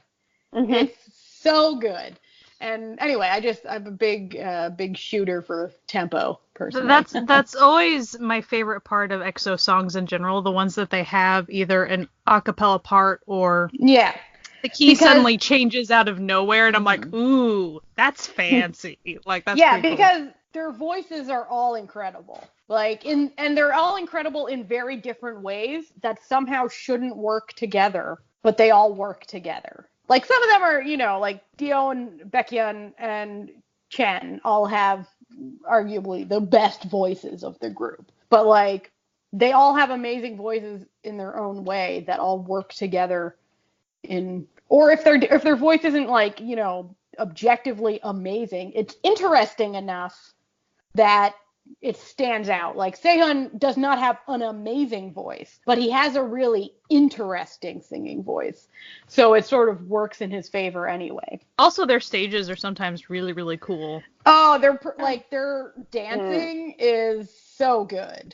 Mm-hmm. It's so good. And anyway, I'm a big shooter for Tempo, personally. That's always my favorite part of EXO songs in general, the ones that they have either an a cappella part or the key suddenly changes out of nowhere, and I'm like, ooh, that's fancy. Like, that's pretty cool. Because their voices are all incredible. Like, and they're all incredible in very different ways that somehow shouldn't work together, but they all work together. Like, some of them are, like Dio and Baekhyun and Chen all have arguably the best voices of the group. But, like, they all have amazing voices in their own way that all work together or if their voice isn't, like, objectively amazing, it's interesting enough that it stands out. Like, Sehun does not have an amazing voice, but he has a really interesting singing voice. So it sort of works in his favor anyway. Also, their stages are sometimes really, really cool. Oh, their dancing is so good.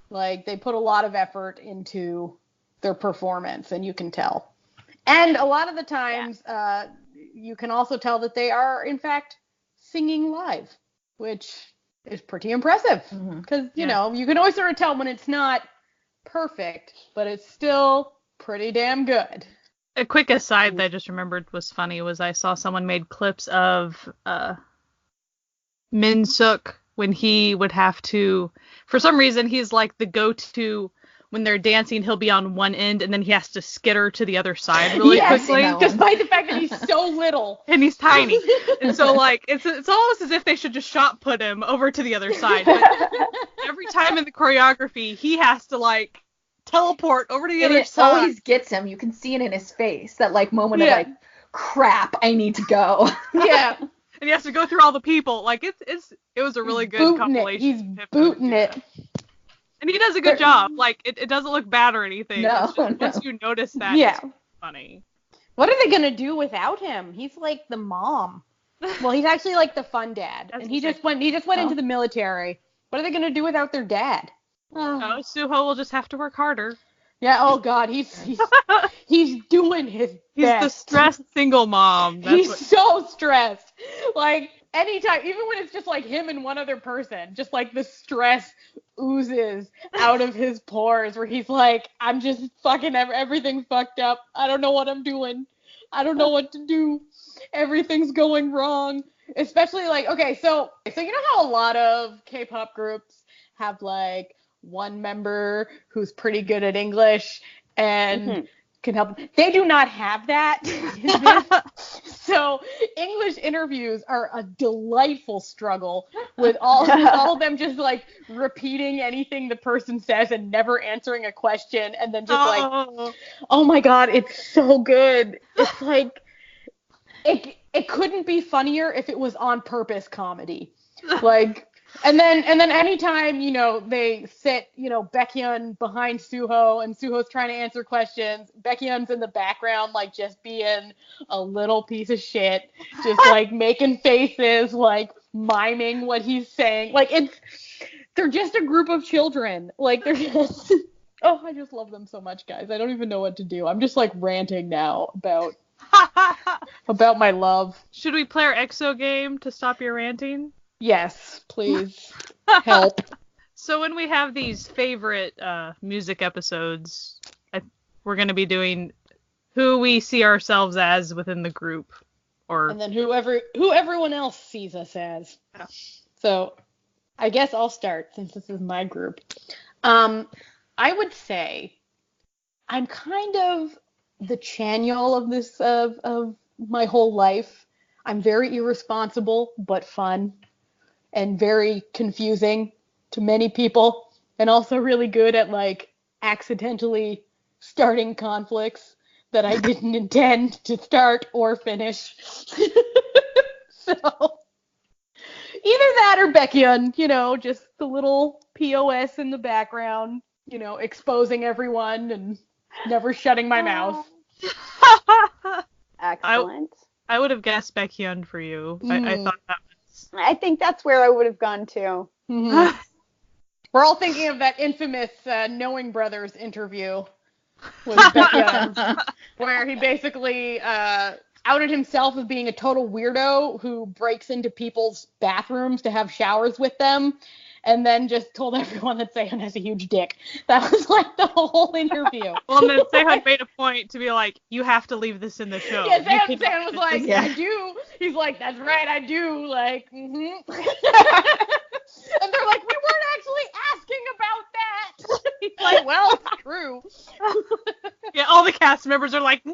Like, they put a lot of effort into their performance, and you can tell. And a lot of the times, you can also tell that they are, in fact, singing live, which is pretty impressive. Because, you can always sort of tell when it's not perfect, but it's still pretty damn good. A quick aside that I just remembered was funny was I saw someone made clips of Min Suk when he would have to, for some reason, he's like the go-to. When they're dancing, he'll be on one end, and then he has to skitter to the other side really quickly. Despite the fact that he's so little. And he's tiny. And so, like, it's almost as if they should just shot put him over to the other side. But every time in the choreography, he has to, like, teleport over to the other side. It always gets him. You can see it in his face, that, like, moment of, like, crap, I need to go. Yeah. And he has to go through all the people. Like, it was a really good compilation. He's booting it. And he does a good job. Like, it doesn't look bad or anything. No. Once you notice that, it's funny. What are they going to do without him? He's like the mom. Well, he's actually like the fun dad. And he just went into the military. What are they going to do without their dad? Oh, Suho will just have to work harder. Yeah, oh God, he's doing his best. He's the stressed single mom. So stressed. Like, anytime, even when it's just like him and one other person, just like the stress oozes out of his pores where he's like, I'm just fucking everything fucked up. I don't know what I'm doing. I don't know what to do. Everything's going wrong. Especially like, okay, so you know how a lot of K-pop groups have like one member who's pretty good at English and can help. They do not have that. So English interviews are a delightful struggle with all of them just like repeating anything the person says and never answering a question, and then just like, oh my God, it's so good. It's like it couldn't be funnier if it was on purpose comedy. Like, and then anytime, they sit, Baekhyun behind Suho and Suho's trying to answer questions, Baekhyun's in the background, like, just being a little piece of shit, just, like, making faces, like, miming what he's saying. Like, they're just a group of children. Like, they're just, oh, I just love them so much, guys. I don't even know what to do. I'm just, like, ranting now about my love. Should we play our EXO game to stop your ranting? Yes, please. Help. So when we have these favorite music episodes, we're going to be doing who we see ourselves as within the group. And then who everyone else sees us as. Yeah. So I guess I'll start since this is my group. I would say I'm kind of the Chanyeol of this of my whole life. I'm very irresponsible but fun. And very confusing to many people, and also really good at, like, accidentally starting conflicts that I didn't intend to start or finish. So, either that or Baekhyun, just the little POS in the background, exposing everyone and never shutting my mouth. Excellent. I would have guessed Baekhyun for you. I thought that I think that's where I would have gone to. Mm-hmm. We're all thinking of that infamous Knowing Brothers interview with Baekhyun, where he basically outed himself as being a total weirdo who breaks into people's bathrooms to have showers with them, and then just told everyone that Sehun has a huge dick. That was, like, the whole interview. Well, and then Sehun made a point to be like, you have to leave this in the show. Yeah, Sehun was like, yeah. I do. He's like, that's right, I do. Like, mm-hmm. And they're like, we weren't actually asking about that. He's like, well, it's true. Yeah, all the cast members are like, no!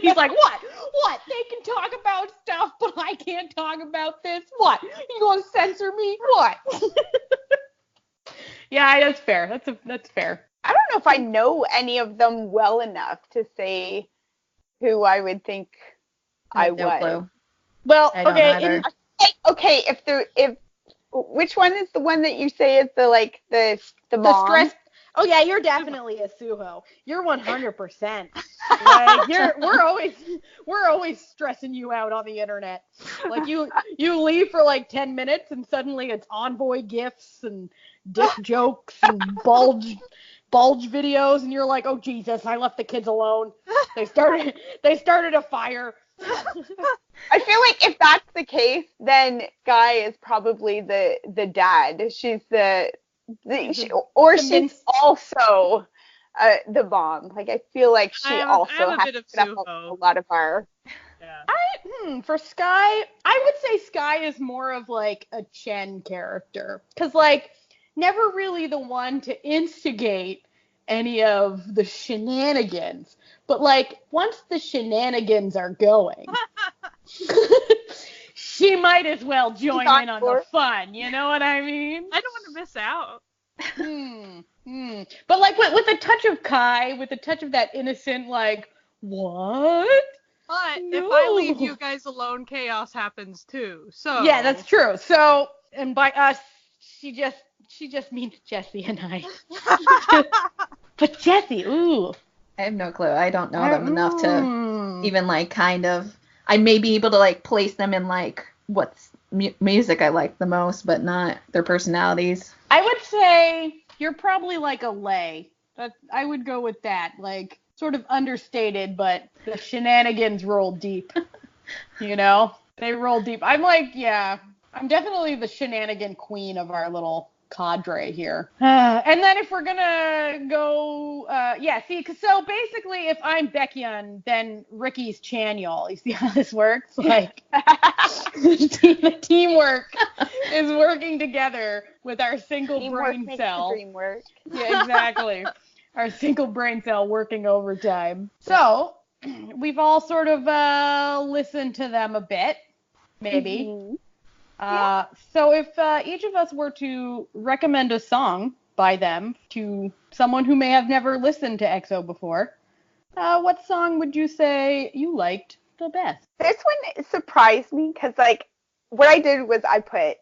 He's like, what? What? They can talk about stuff, but I can't talk about this? What? You gonna censor me? What? Yeah, that's fair. That's fair. I don't know if I know any of them well enough to say who I would think I was. No clue. Well, I don't okay. Okay, if which one is the one that you say is the mom? The stress. Oh yeah, you're definitely a Suho. You're 100%. Like we're always stressing you out on the internet. Like you leave for like 10 minutes and suddenly it's envoy gifs and dick jokes and bulge videos and you're like, oh Jesus, I left the kids alone. They started a fire. I feel like if that's the case, then Guy is probably the dad. She's she's also the mom. Like I feel like she also has to put up a lot of our. Yeah. For Sky, I would say Sky is more of like a Chen character, because like never really the one to instigate any of the shenanigans, but like once the shenanigans are going, she might as well join in on the fun. You know what I mean? I don't want to miss out. But like with a touch of Kai, with a touch of that innocent, like, what? But if I leave you guys alone, chaos happens too. So yeah, that's true. So, and by us, she just means Jessie and I. But Jessie, ooh. I have no clue. I don't know them enough to even like kind of. I may be able to like place them in like what's music I like the most, but not their personalities. I would say you're probably like a Lay. I would go with that. Like sort of understated, but the shenanigans roll deep. You know, they roll deep. I'm like, yeah, I'm definitely the shenanigan queen of our little cadre here. And then if we're gonna go, so basically if I'm Baekhyun, then Ricky's Chanyeol. You see how this works? Like, the teamwork is working together with our single brain cell. Dream work. Yeah, exactly. Our single brain cell working overtime. So, we've all sort of listened to them a bit, maybe. Mm-hmm. So if each of us were to recommend a song by them to someone who may have never listened to EXO before, what song would you say you liked the best. This one surprised me because, like, what I did was I put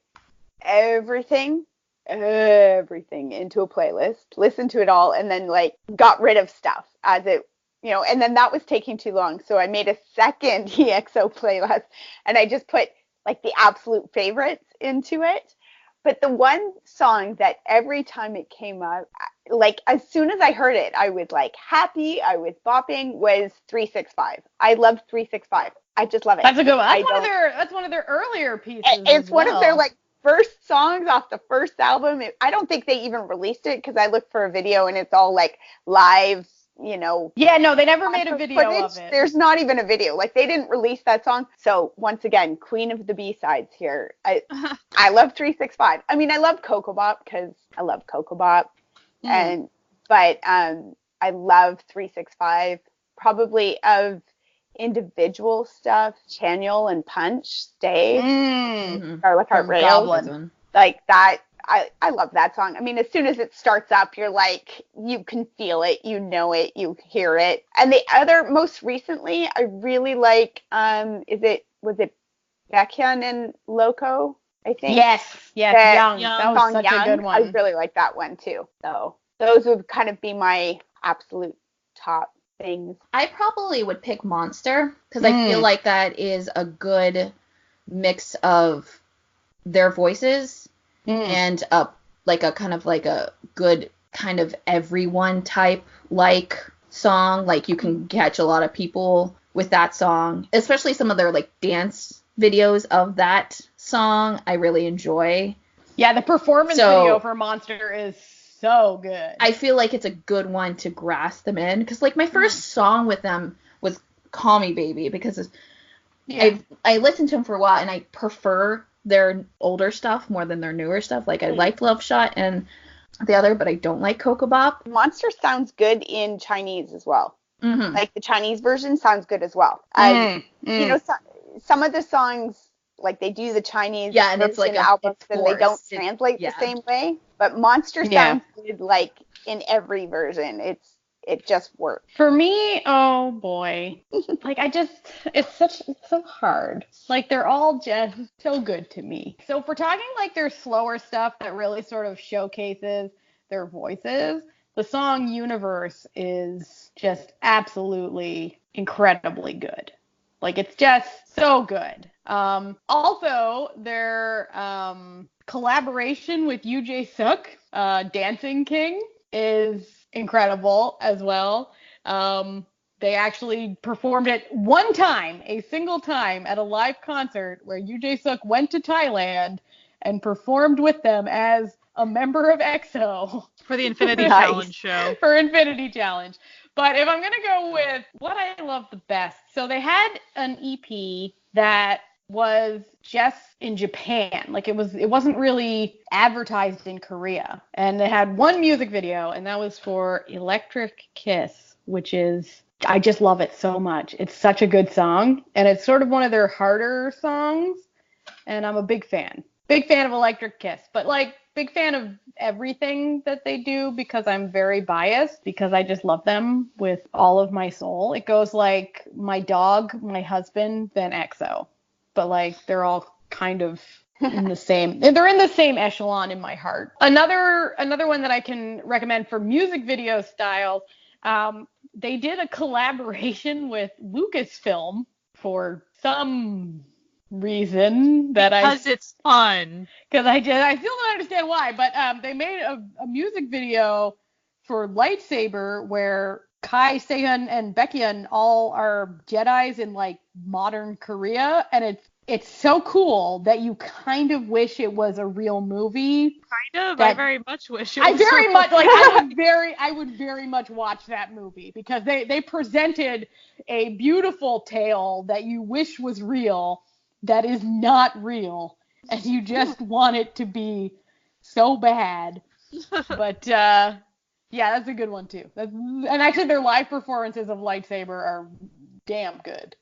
everything into a playlist, listened to it all, and then, like, got rid of stuff as it, and then that was taking too long. So I made a second EXO playlist, and I just put, like, the absolute favorites into it. But the one song that every time it came up, like, as soon as I heard it, I was, like, happy, I was bopping, was 365. I love 365. I just love it. That's a good one. That's one of their earlier pieces. It's one of their, like, first songs off the first album. I don't think they even released it because I looked for a video and it's all, like, live, Yeah, no, they never made a video footage. of it. There's not even a video. Like, they didn't release that song. So once again, queen of the B-sides here. I love 365. I mean, I love Coco Bop because I love Coco Bop. But I love 365. Probably of individual stuff, Channel and Punch, Stay, Scarlet Heart Rail. Like that. I love that song. I mean, as soon as it starts up, you're like, you can feel it, you know it, you hear it. And the other, most recently, I really like, was it Baekhyun and Loco, I think? Yes, Young. That was such Young, a good one. I really like that one too. So those would kind of be my absolute top things. I probably would pick Monster because I feel like that is a good mix of their voices and a kind of like a good kind of everyone type like song. Like you can catch a lot of people with that song, especially some of their like dance videos of that song I really enjoy. Yeah, the performance video for Monster is so good. I feel like it's a good one to grasp them in because like my first song with them was Call Me Baby because I listened to them for a while and I prefer their older stuff more than their newer stuff. Like I like Love Shot and the other, but I don't like Coco Bop. Monster sounds good in Chinese as well. Like the Chinese version sounds good as well. Some of the songs, like they do the Chinese and it's like albums and they don't translate the same way. But Monster sounds good like in every version. It just works. For me, oh boy. Like it's so hard. Like they're all just so good to me. So if we're talking like their slower stuff that really sort of showcases their voices, the song Universe is just absolutely incredibly good. Like it's just so good. Also their collaboration with Yoo Jae-suk, Dancing King, is incredible as well. They actually performed it a single time at a live concert where Yoo Jae-suk went to Thailand and performed with them as a member of EXO. For the Infinity Challenge show. For Infinity Challenge. But if I'm going to go with what I love the best, so they had an EP that was just in Japan. Like it wasn't really advertised in Korea. And they had one music video, and that was for Electric Kiss, which is, I just love it so much. It's such a good song, and it's sort of one of their harder songs, and I'm a big fan. Big fan of Electric Kiss, but like big fan of everything that they do because I'm very biased because I just love them with all of my soul. It goes like my dog, my husband, then EXO. But like they're all kind of in the same, they're in the same echelon in my heart. Another one that I can recommend for music video styles, they did a collaboration with Lucasfilm for some reason because it's fun. Because I still don't understand why, but they made a music video for Lightsaber where Kai, Sehun, and Baekhyun all are Jedis in like modern Korea, and it's so cool that you kind of wish it was a real movie. Kind of. I very much wish it was. I would very much watch that movie because they presented a beautiful tale that you wish was real that is not real, and you just want it to be so bad. But yeah, that's a good one too. And actually, their live performances of Lightsaber are damn good.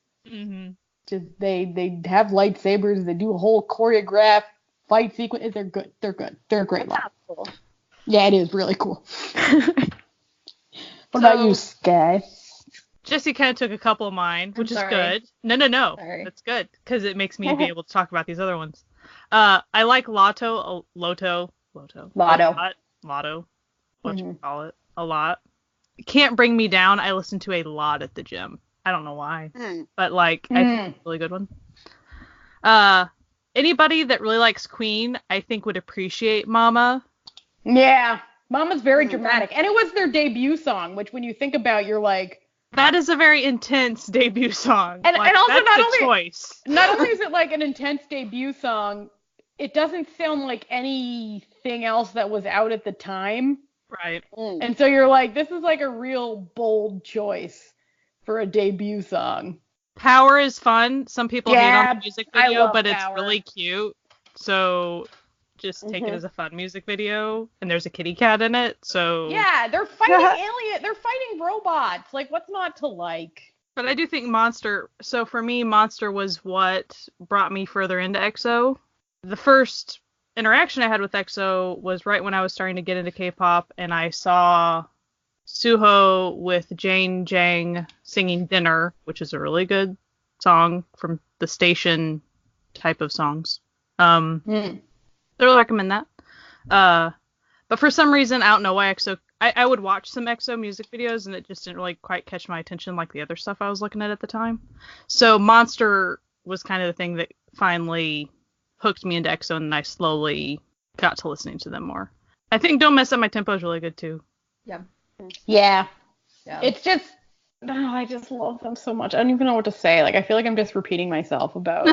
Just they have lightsabers. They do a whole choreographed fight sequence. They're good. They're good. They're a great live. Cool. Yeah, it is really cool. What about you, Sky? Jesse kind of took a couple of mine, which is sorry. good. No. Sorry. That's good, because it makes me be able to talk about these other ones. I like Lotto, what you call it, a lot. Can't Bring Me Down, I listen to a lot at the gym. I don't know why, but like, I think it's a really good one. Anybody that really likes Queen, I think would appreciate Mama. Yeah, Mama's very dramatic. And it was their debut song, which when you think about, you're like... That is a very intense debut song. And also that's choice. Not only is it like an intense debut song, it doesn't sound like anything else that was out at the time. Right. And so you're like, this is like a real bold choice for a debut song. Power is fun. Some people hate on the music video, but Power. It's really cute. So just take it as a fun music video. And there's a kitty cat in it, so... Yeah, they're fighting they're fighting robots. Like, what's not to like? But I do think Monster... So for me, Monster was what brought me further into EXO. The first interaction I had with EXO was right when I was starting to get into K-pop, and I saw Suho with Jane Jang singing Dinner, which is a really good song from the station type of songs. I really recommend that. But for some reason, I don't know why EXO... I would watch some EXO music videos, and it just didn't really quite catch my attention like the other stuff I was looking at the time. So Monster was kind of the thing that finally hooked me into EXO, and I slowly got to listening to them more. I think Don't Mess Up My Tempo is really good, too. Yeah. It's just... I just love them so much. I don't even know what to say. Like, I feel like I'm just repeating myself about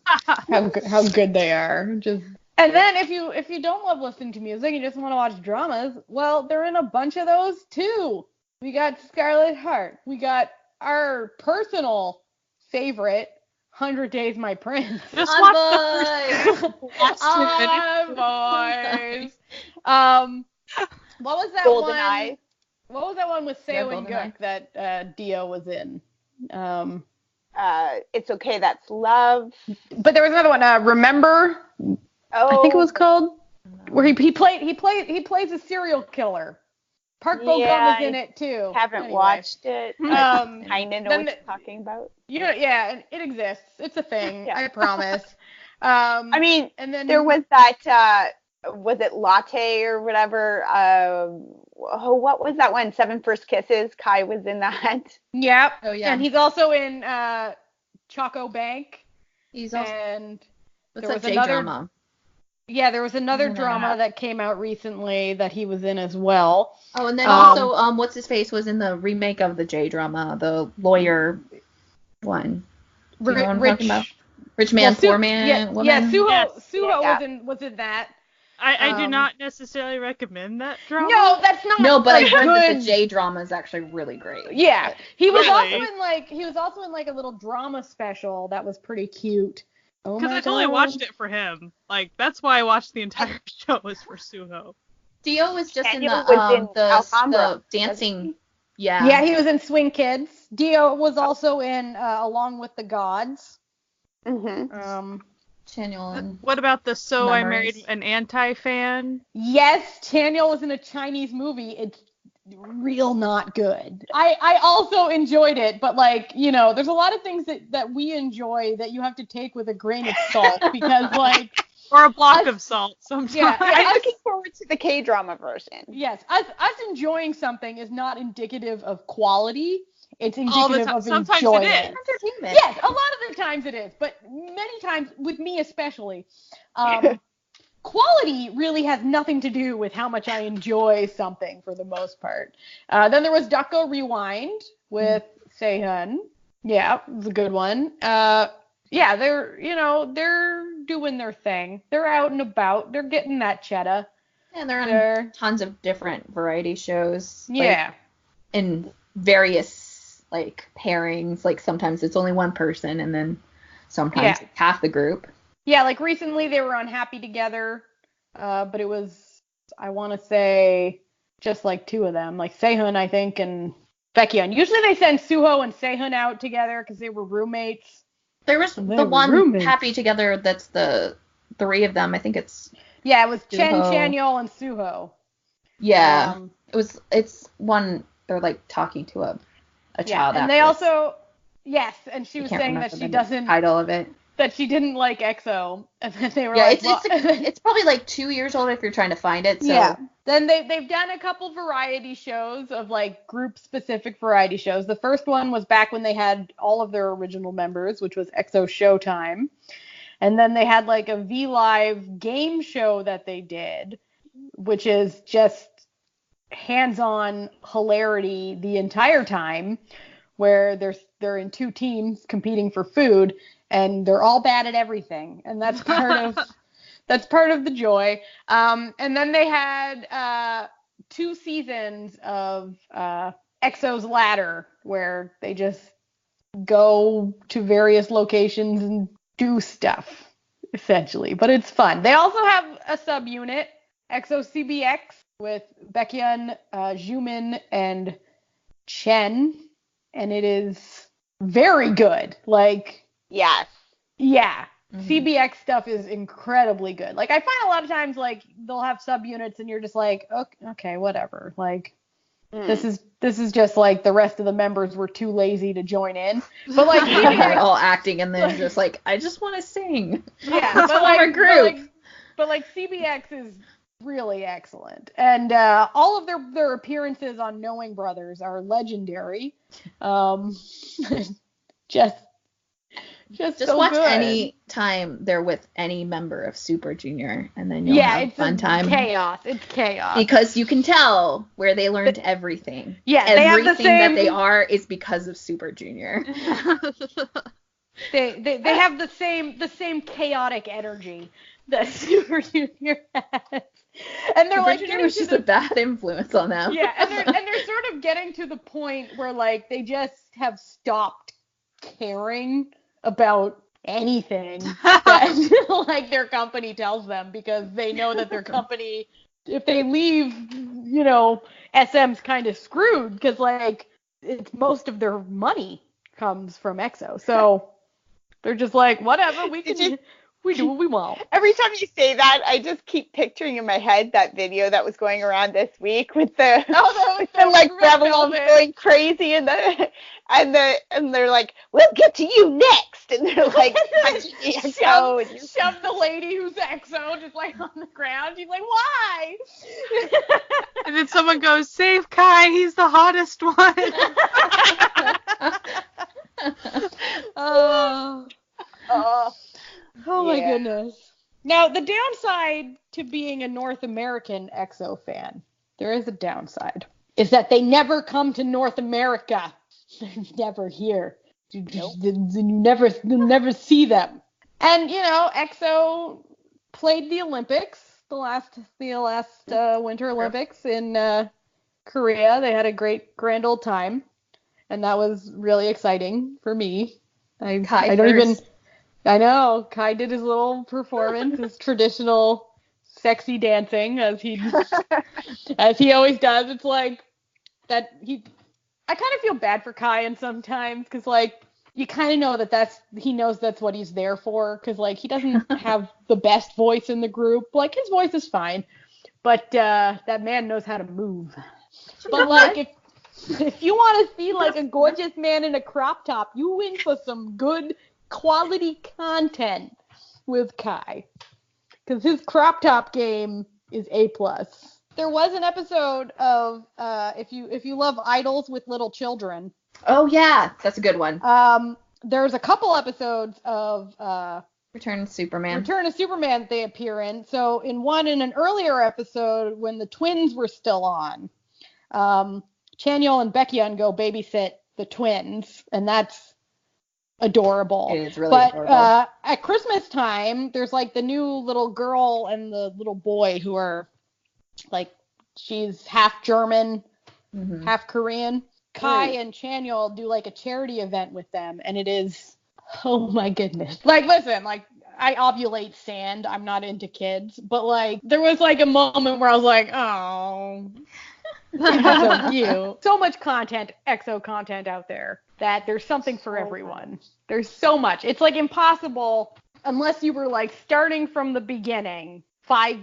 how good they are. And then if you don't love listening to music, you just want to watch dramas, well, they're in a bunch of those too. We got Scarlet Heart. We got our personal favorite, 100 Days My Prince. Just watch the first boys. What was that Golden one? Eye. What was that one with Seo and GoldenEye. Gook that Dio was in? It's Okay, That's Love. But there was another one. Remember? Oh, I think it was called. Where he plays a serial killer. Park Bo Gum is in it too. Haven't Anyway. watched it. Kind of know what you're talking about. Yeah, it exists. It's a thing. Yeah. I promise. I mean, and then there was that. Was it Latte or whatever? What was that one? Seven First Kisses. Kai was in that. Yep. Oh, yeah. And he's also in Choco Bank. He's also... And What's there that was J-drama? Yeah, there was another drama that came out recently that he was in as well. Oh, and then also, what's his face was in the remake of the J-drama, the lawyer one. Do you know what I'm talking about? Rich Man, Poor Man, Woman. Yeah, Suho Yes. was in that. I do not necessarily recommend that drama. No, that's not. No, but I heard that good. the J-drama is actually really great. Yeah, he was Really? also in like a little drama special that was pretty cute. Oh Because my I totally God. watched it for him. Like, that's why I watched the entire show, was for Suho. Dio was just Daniel in was in the Alhambra, dancing. Yeah. Yeah, he was in Swing Kids. Dio was also in Along with the Gods. Mm-hmm. Channel and What about the So I Memories. Married an Anti-Fan? Yes, Daniel was in a Chinese movie. It's real not good. I also enjoyed it, but like, you know, there's a lot of things that we enjoy that you have to take with a grain of salt because like Or a block of salt sometimes. Yeah, I'm looking forward to the K-drama version. yes, us enjoying something is not indicative of quality. It's indicative of Sometimes enjoyment. it is. entertainment. Yes, a lot of the times it is, but many times, with me especially, quality really has nothing to do with how much I enjoy something for the most part. Then there was Ducko Rewind with Sehun. Yeah, it was a good one. Yeah, they're doing their thing. They're out and about. They're getting that cheddar. And they're on tons of different variety shows. Yeah. In various like pairings. Like sometimes it's only one person, and then sometimes it's half the group. Yeah, like recently they were on Happy Together, but it was, I want to say, just like two of them, like Sehun, I think, and Baekhyun. Usually they send Suho and Sehun out together because they were roommates. There was the one roommates. Happy Together that's the three of them. I think it's... Yeah, it was Chen, Suho. Chanyeol, and Suho. Yeah. It's one, they're like talking to a a child and actress. they also, yes, and she I was can't saying remember that she the doesn't, title of it. that she didn't like EXO, and then they were Yeah, like, it's probably like 2 years old if you're trying to find it. So. Yeah. Then they've done a couple variety shows of like group specific variety shows. The first one was back when they had all of their original members, which was EXO Showtime. And then they had like a V Live game show that they did, which is just hands-on hilarity the entire time, where they're in two teams competing for food, and they're all bad at everything, and that's part of the joy. And then they had 2 seasons of EXO's Ladder, where they just go to various locations and do stuff, essentially. But it's fun. They also have a subunit, EXO CBX, with Baekhyun, Jumin, and Chen, and it is very good. Like, Yes. yeah. Mhm. CBX stuff is incredibly good. Like, I find a lot of times, like, they'll have subunits and you're just like, okay, whatever. Like, this is just like the rest of the members were too lazy to join in. But like They're CBX, all acting and then just like, I just want to sing. yeah, Let's but form a like, group. but like CBX is really excellent, and all of their appearances on Knowing Brothers are legendary. Just so watch good. any time they're with any member of Super Junior, and then you'll have it's fun time. chaos. It's chaos. Because you can tell where they learned everything. Yeah, they have the everything same, that they are is because of Super Junior. they have the same chaotic energy that Super Junior has. And they're Super like Junior getting was to just the, a bad influence on them. yeah, and they're sort of getting to the point where like they just have stopped caring about anything that like their company tells them, because they know that their company, if they leave, SM's kind of screwed, because like it's most of their money comes from EXO, so they're just like, whatever, we do what we want. Every time you say that, I just keep picturing in my head that video that was going around this week with the like Revlon going crazy and they're like, we'll get to you next, and they're like shove the lady who's EXO just like on the ground. She's like, why? And then someone goes, save Kai, he's the hottest one. Oh my goodness. Now, the downside to being a North American EXO fan, there is a downside, is that they never come to North America. They're never here. You never see them. And, EXO played the Olympics, the last Winter Olympics in Korea. They had a grand old time, and that was really exciting for me. I know, Kai did his little performance, his traditional sexy dancing, as he always does. It's like that I kind of feel bad for Kai and sometimes, because like you kind of know he knows that's what he's there for, because like he doesn't have the best voice in the group. Like, his voice is fine, but that man knows how to move. But like if you want to see like a gorgeous man in a crop top, you in for some good quality content with Kai, because his crop top game is A+. There was an episode of if you love idols with little children. Oh yeah, that's a good one. There's a couple episodes of Return of Superman they appear in. So in an earlier episode, when the twins were still on, Chanyeol and Baekhyun go babysit the twins, and that's adorable. It is really adorable. But at Christmas time, there's like the new little girl and the little boy who are like, she's half German, half Korean. Kai and Chanyeol do like a charity event with them, and it is, oh my goodness. Like, listen, like, I ovulate sand. I'm not into kids, but like there was like a moment where I was like, oh, so cute. So much content, EXO content out there, that there's something for everyone. There's so much. It's like impossible, unless you were like starting from the beginning 5-6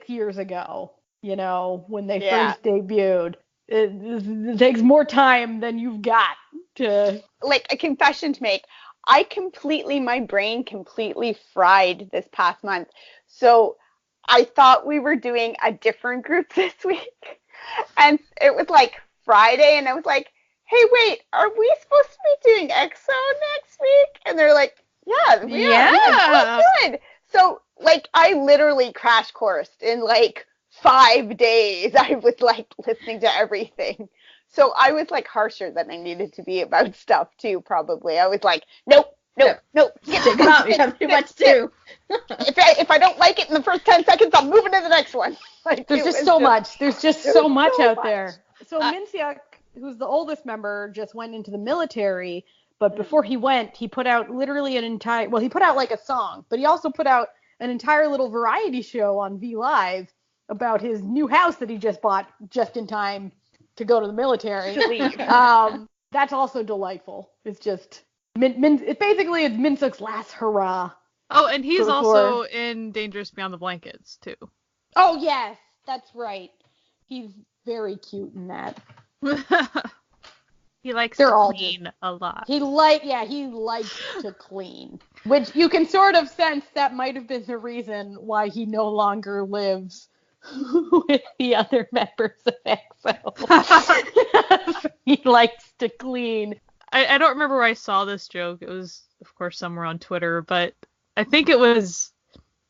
years ago, when they first debuted. it takes more time than you've got to. Like, a confession to make. My brain completely fried this past month. So I thought we were doing a different group this week. And it was like Friday, and I was like, hey, wait, are we supposed to be doing EXO next week? And they're like, yeah, we are. Yeah. Oh, good. So, like, I literally crash coursed in like 5 days. I was like listening to everything. So I was like harsher than I needed to be about stuff too, probably. I was like, nope. Take them out. You have too much too. If I don't like it in the first 10 seconds, I'm moving to the next one. Like, There's just so much. There's just so much out there. So Minseok, who's the oldest member, just went into the military. But before he went, he put out literally he put out like a song, but he also put out an entire little variety show on V Live about his new house that he just bought just in time to go to the military. To leave. That's also delightful. It's just, it's Minseok's last hurrah. Oh, and he's also in Dangerous Beyond the Blankets, too. Oh, yes, that's right. He's very cute in that. He likes They're to all clean a lot. He likes to clean, which you can sort of sense that might have been the reason why he no longer lives with the other members of EXO. He likes to clean. I don't remember where I saw this joke. It was, of course, somewhere on Twitter, but I think it was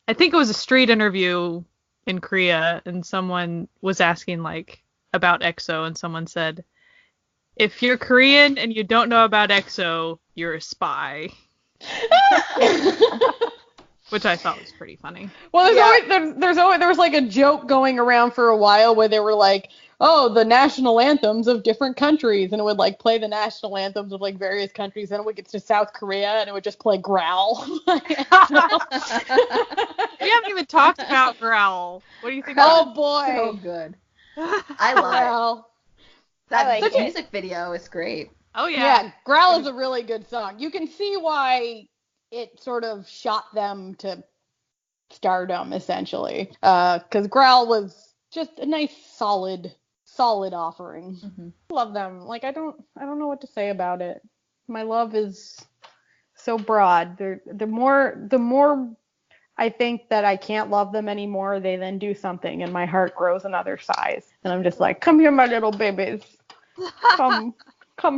a street interview in Korea, and someone was asking like about EXO, and someone said, if you're Korean and you don't know about EXO, you're a spy. Which I thought was pretty funny. Well, there was like a joke going around for a while where they were like, oh, the national anthems of different countries, and it would like play the national anthems of like various countries, and it would get to South Korea and it would just play Growl. We haven't even talked about Growl. What do you think? Oh boy, So good. I love it. Growl. That music video is great. Oh yeah. Growl is a really good song. You can see why it sort of shot them to stardom, essentially. Because Growl was just a nice, solid offering. Mm-hmm. Love them. Like, I don't know what to say about it. My love is so broad. The more I think that I can't love them anymore, they then do something, and my heart grows another size. And I'm just like, come here, my little babies. Come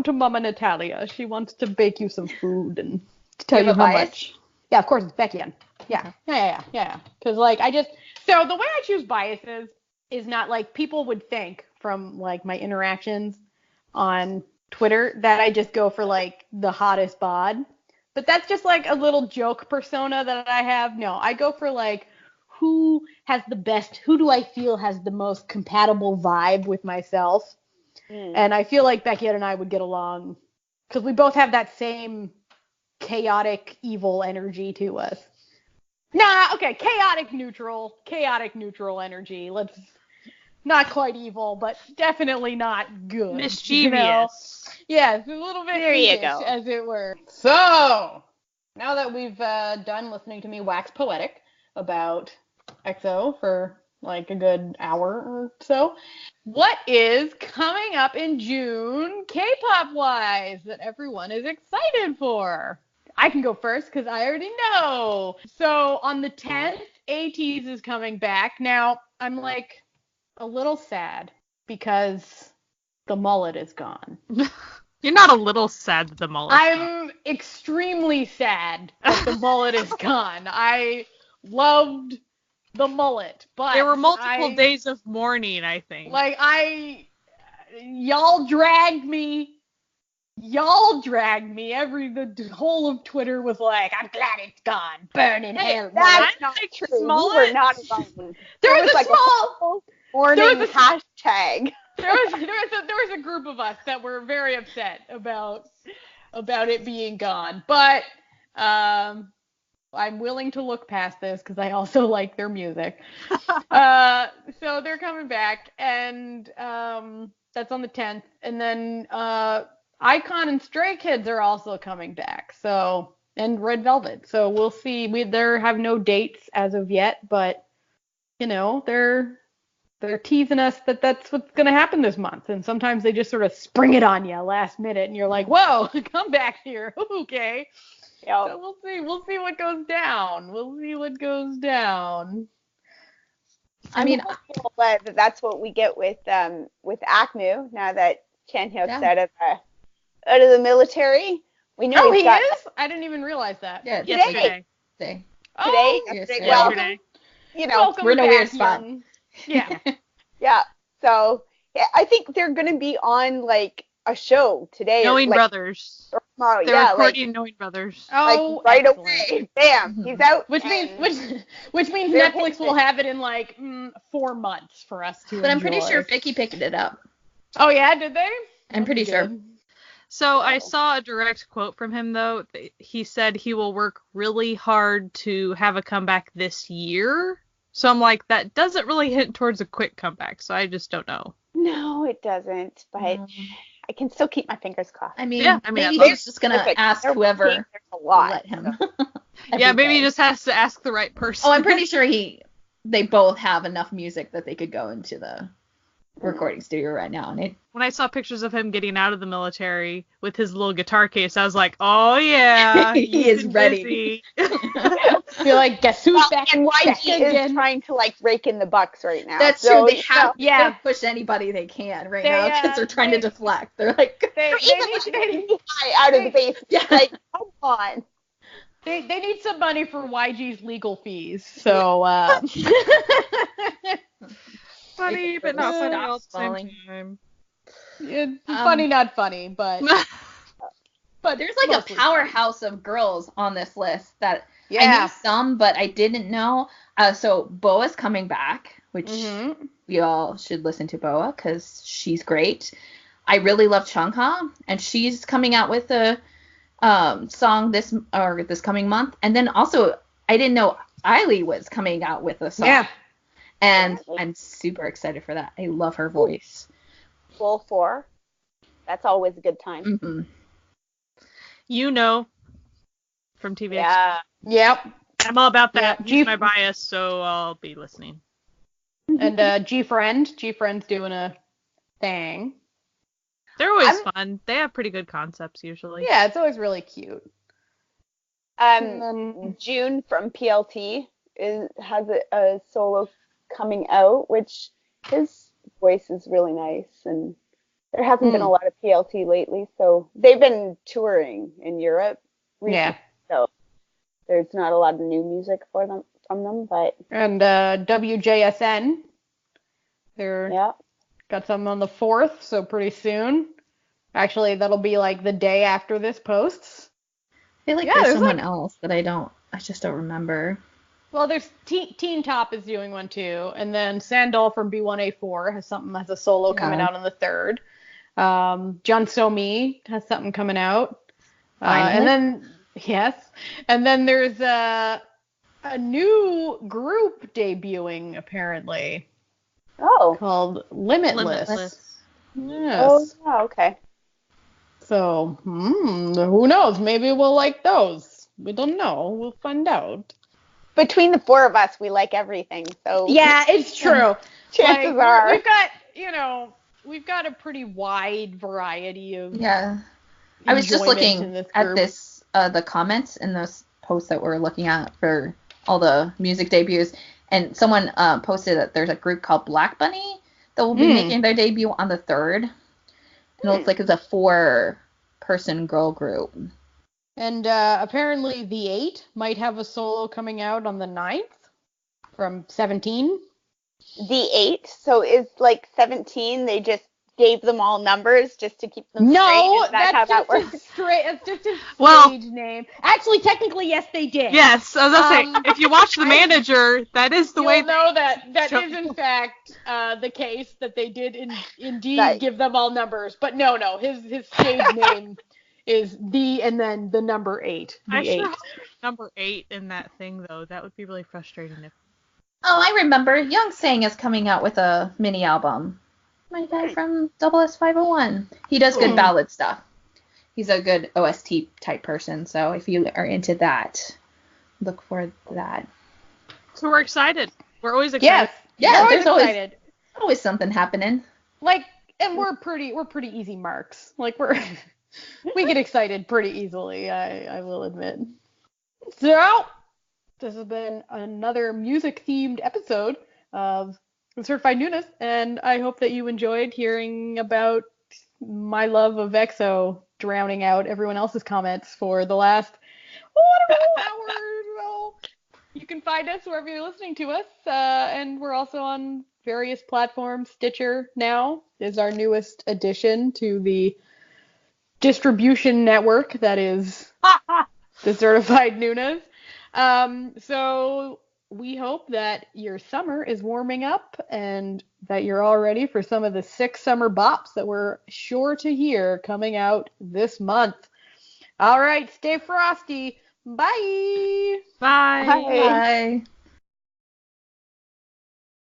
to Mama Natalia. She wants to bake you some food and tell you how much. Yeah, of course, it's Becky. Yeah. Because, like, so the way I choose biases is not, like, people would think from, like, my interactions on Twitter that I just go for, like, the hottest bod. But that's just, like, a little joke persona that I have. No, I go for, like, who do I feel has the most compatible vibe with myself? And I feel like Becky and I would get along because we both have that same chaotic, evil energy to us. Chaotic neutral energy. Let's not quite evil, but definitely not good. Mischievous. You know? Yes, a little bit There you fiendish, go. as it were. So, now that we've done listening to me wax poetic about EXO for like a good hour or so, what is coming up in June K-pop wise that everyone is excited for? I can go first because I already know. So on the 10th, ATEEZ is coming back. Now, I'm like a little sad because the mullet is gone. You're not a little sad that the mullet. I'm extremely sad that the mullet is gone. I loved the mullet, but there were multiple days of mourning, I think. Like, y'all dragged me. The whole of Twitter was like, I'm glad it's gone. Burn in hell. That's not true. We were not alone. There was like a whole warning hashtag. There was a group of us that were very upset about it being gone. But I'm willing to look past this because I also like their music. So they're coming back, and that's on the 10th. And then iKON and Stray Kids are also coming back. So, and Red Velvet. So we'll see. They have no dates as of yet, but you know, they're they're teasing us that that's what's going to happen this month. And sometimes they just sort of spring it on you last minute, and you're like, whoa, come back here. Okay. Yep. So we'll see what goes down. I mean, I'm hopeful that that's what we get with Akmu now that Chan-hyuk's out of the military. We know he is? I didn't even realize that. Yeah, Yesterday. Today. Yesterday. Well, you know, welcome we're in a back, weird spot. young. Yeah. yeah. So I think they're going to be on like a show today. Knowing Brothers. Or tomorrow. They're recording Knowing Brothers. Oh, right excellent. away. Bam. He's out. Which means Netflix will have it in like 4 months for us to But I'm pretty sure Vicky picked it up. Oh yeah, did they? I'm pretty sure. So I saw a direct quote from him, though. He said he will work really hard to have a comeback this year. So I'm like, that doesn't really hint towards a quick comeback. So I just don't know. No, it doesn't. But I can still keep my fingers crossed. I mean, maybe he's just going to ask whoever a lot, let him. Yeah, maybe he just has to ask the right person. Oh, I'm pretty sure they both have enough music that they could go into the recording studio right now. And when I saw pictures of him getting out of the military with his little guitar case, I was like, oh yeah, he is ready. You're like, guess who's back? And YG is trying to like rake in the bucks right now. That's so, true. They have to push anybody they can right now because they're trying to deflect. They're like, they need out of the base. Yeah. Like, come on. They need some money for YG's legal fees. So funny, but not funny all at the same time. It's funny, not funny, but there's like a powerhouse of girls on this list that I knew some, but I didn't know. So Boa's coming back, which we all should listen to Boa because she's great. I really love Chungha, and she's coming out with a song this coming month. And then also, I didn't know Eiley was coming out with a song. Yeah. And I'm super excited for that. I love her voice. Full 4. That's always a good time. Mm-hmm. You know, from TV. Yeah. Yep. I'm all about that. Yeah. He's my bias, so I'll be listening. And G-Friend's doing a thing. They're always fun. They have pretty good concepts usually. Yeah, it's always really cute. June from PLT has a solo coming out, which his voice is really nice, and there hasn't been a lot of PLT lately, so they've been touring in Europe recently, so there's not a lot of new music from them, but... And WJSN, they're got something on the 4th, so pretty soon. Actually, that'll be like the day after this posts. I feel like there's someone else that I just don't remember. Well, there's Teen Top is doing one too, and then Sandal from B1A4 has a solo coming out on the 3rd. Jun So Mi has something coming out. And then there's a new group debuting apparently. Oh. Called Limitless. Yes. Oh, yeah, okay. So, who knows? Maybe we'll like those. We don't know. We'll find out. Between the 4 of us, we like everything. So yeah, it's true. Chances are we've got a pretty wide variety of. Yeah. I was just looking at this, the comments in those posts that we're looking at for all the music debuts, and someone posted that there's a group called Black Bunny that will be making their debut on the 3rd. And it looks like it's a 4-person girl group. And apparently the 8 might have a solo coming out on the 9th from 17. The 8? So is like 17, they just gave them all numbers just to keep them straight? No, that's how that works? It's just a stage name. Actually, technically, yes, they did. Yes, I was going to say, if you watch The Manager, that is the way... You'll know that is, in fact, the case, that they did indeed give them all numbers. But no, his stage name is and then the number 8. I sure hope number 8 in that thing, though. That would be really frustrating. Oh, I remember. Young Sang is coming out with a mini album. My guy from SS501. He does good ballad stuff. He's a good OST type person, so if you are into that, look for that. So we're excited. We're always excited. Yes, there's always Always something happening. Like, and we're pretty easy marks. Like we get excited pretty easily, I will admit. So, this has been another music-themed episode of Certified Noonas, and I hope that you enjoyed hearing about my love of EXO drowning out everyone else's comments for the last, I don't know, hour or so. You can find us wherever you're listening to us, and we're also on various platforms. Stitcher now is our newest addition to the distribution network that is the Certified Noonas. So we hope that your summer is warming up and that you're all ready for some of the 6 summer bops that we're sure to hear coming out this month. All right, stay frosty. Bye. Bye. Bye. Bye.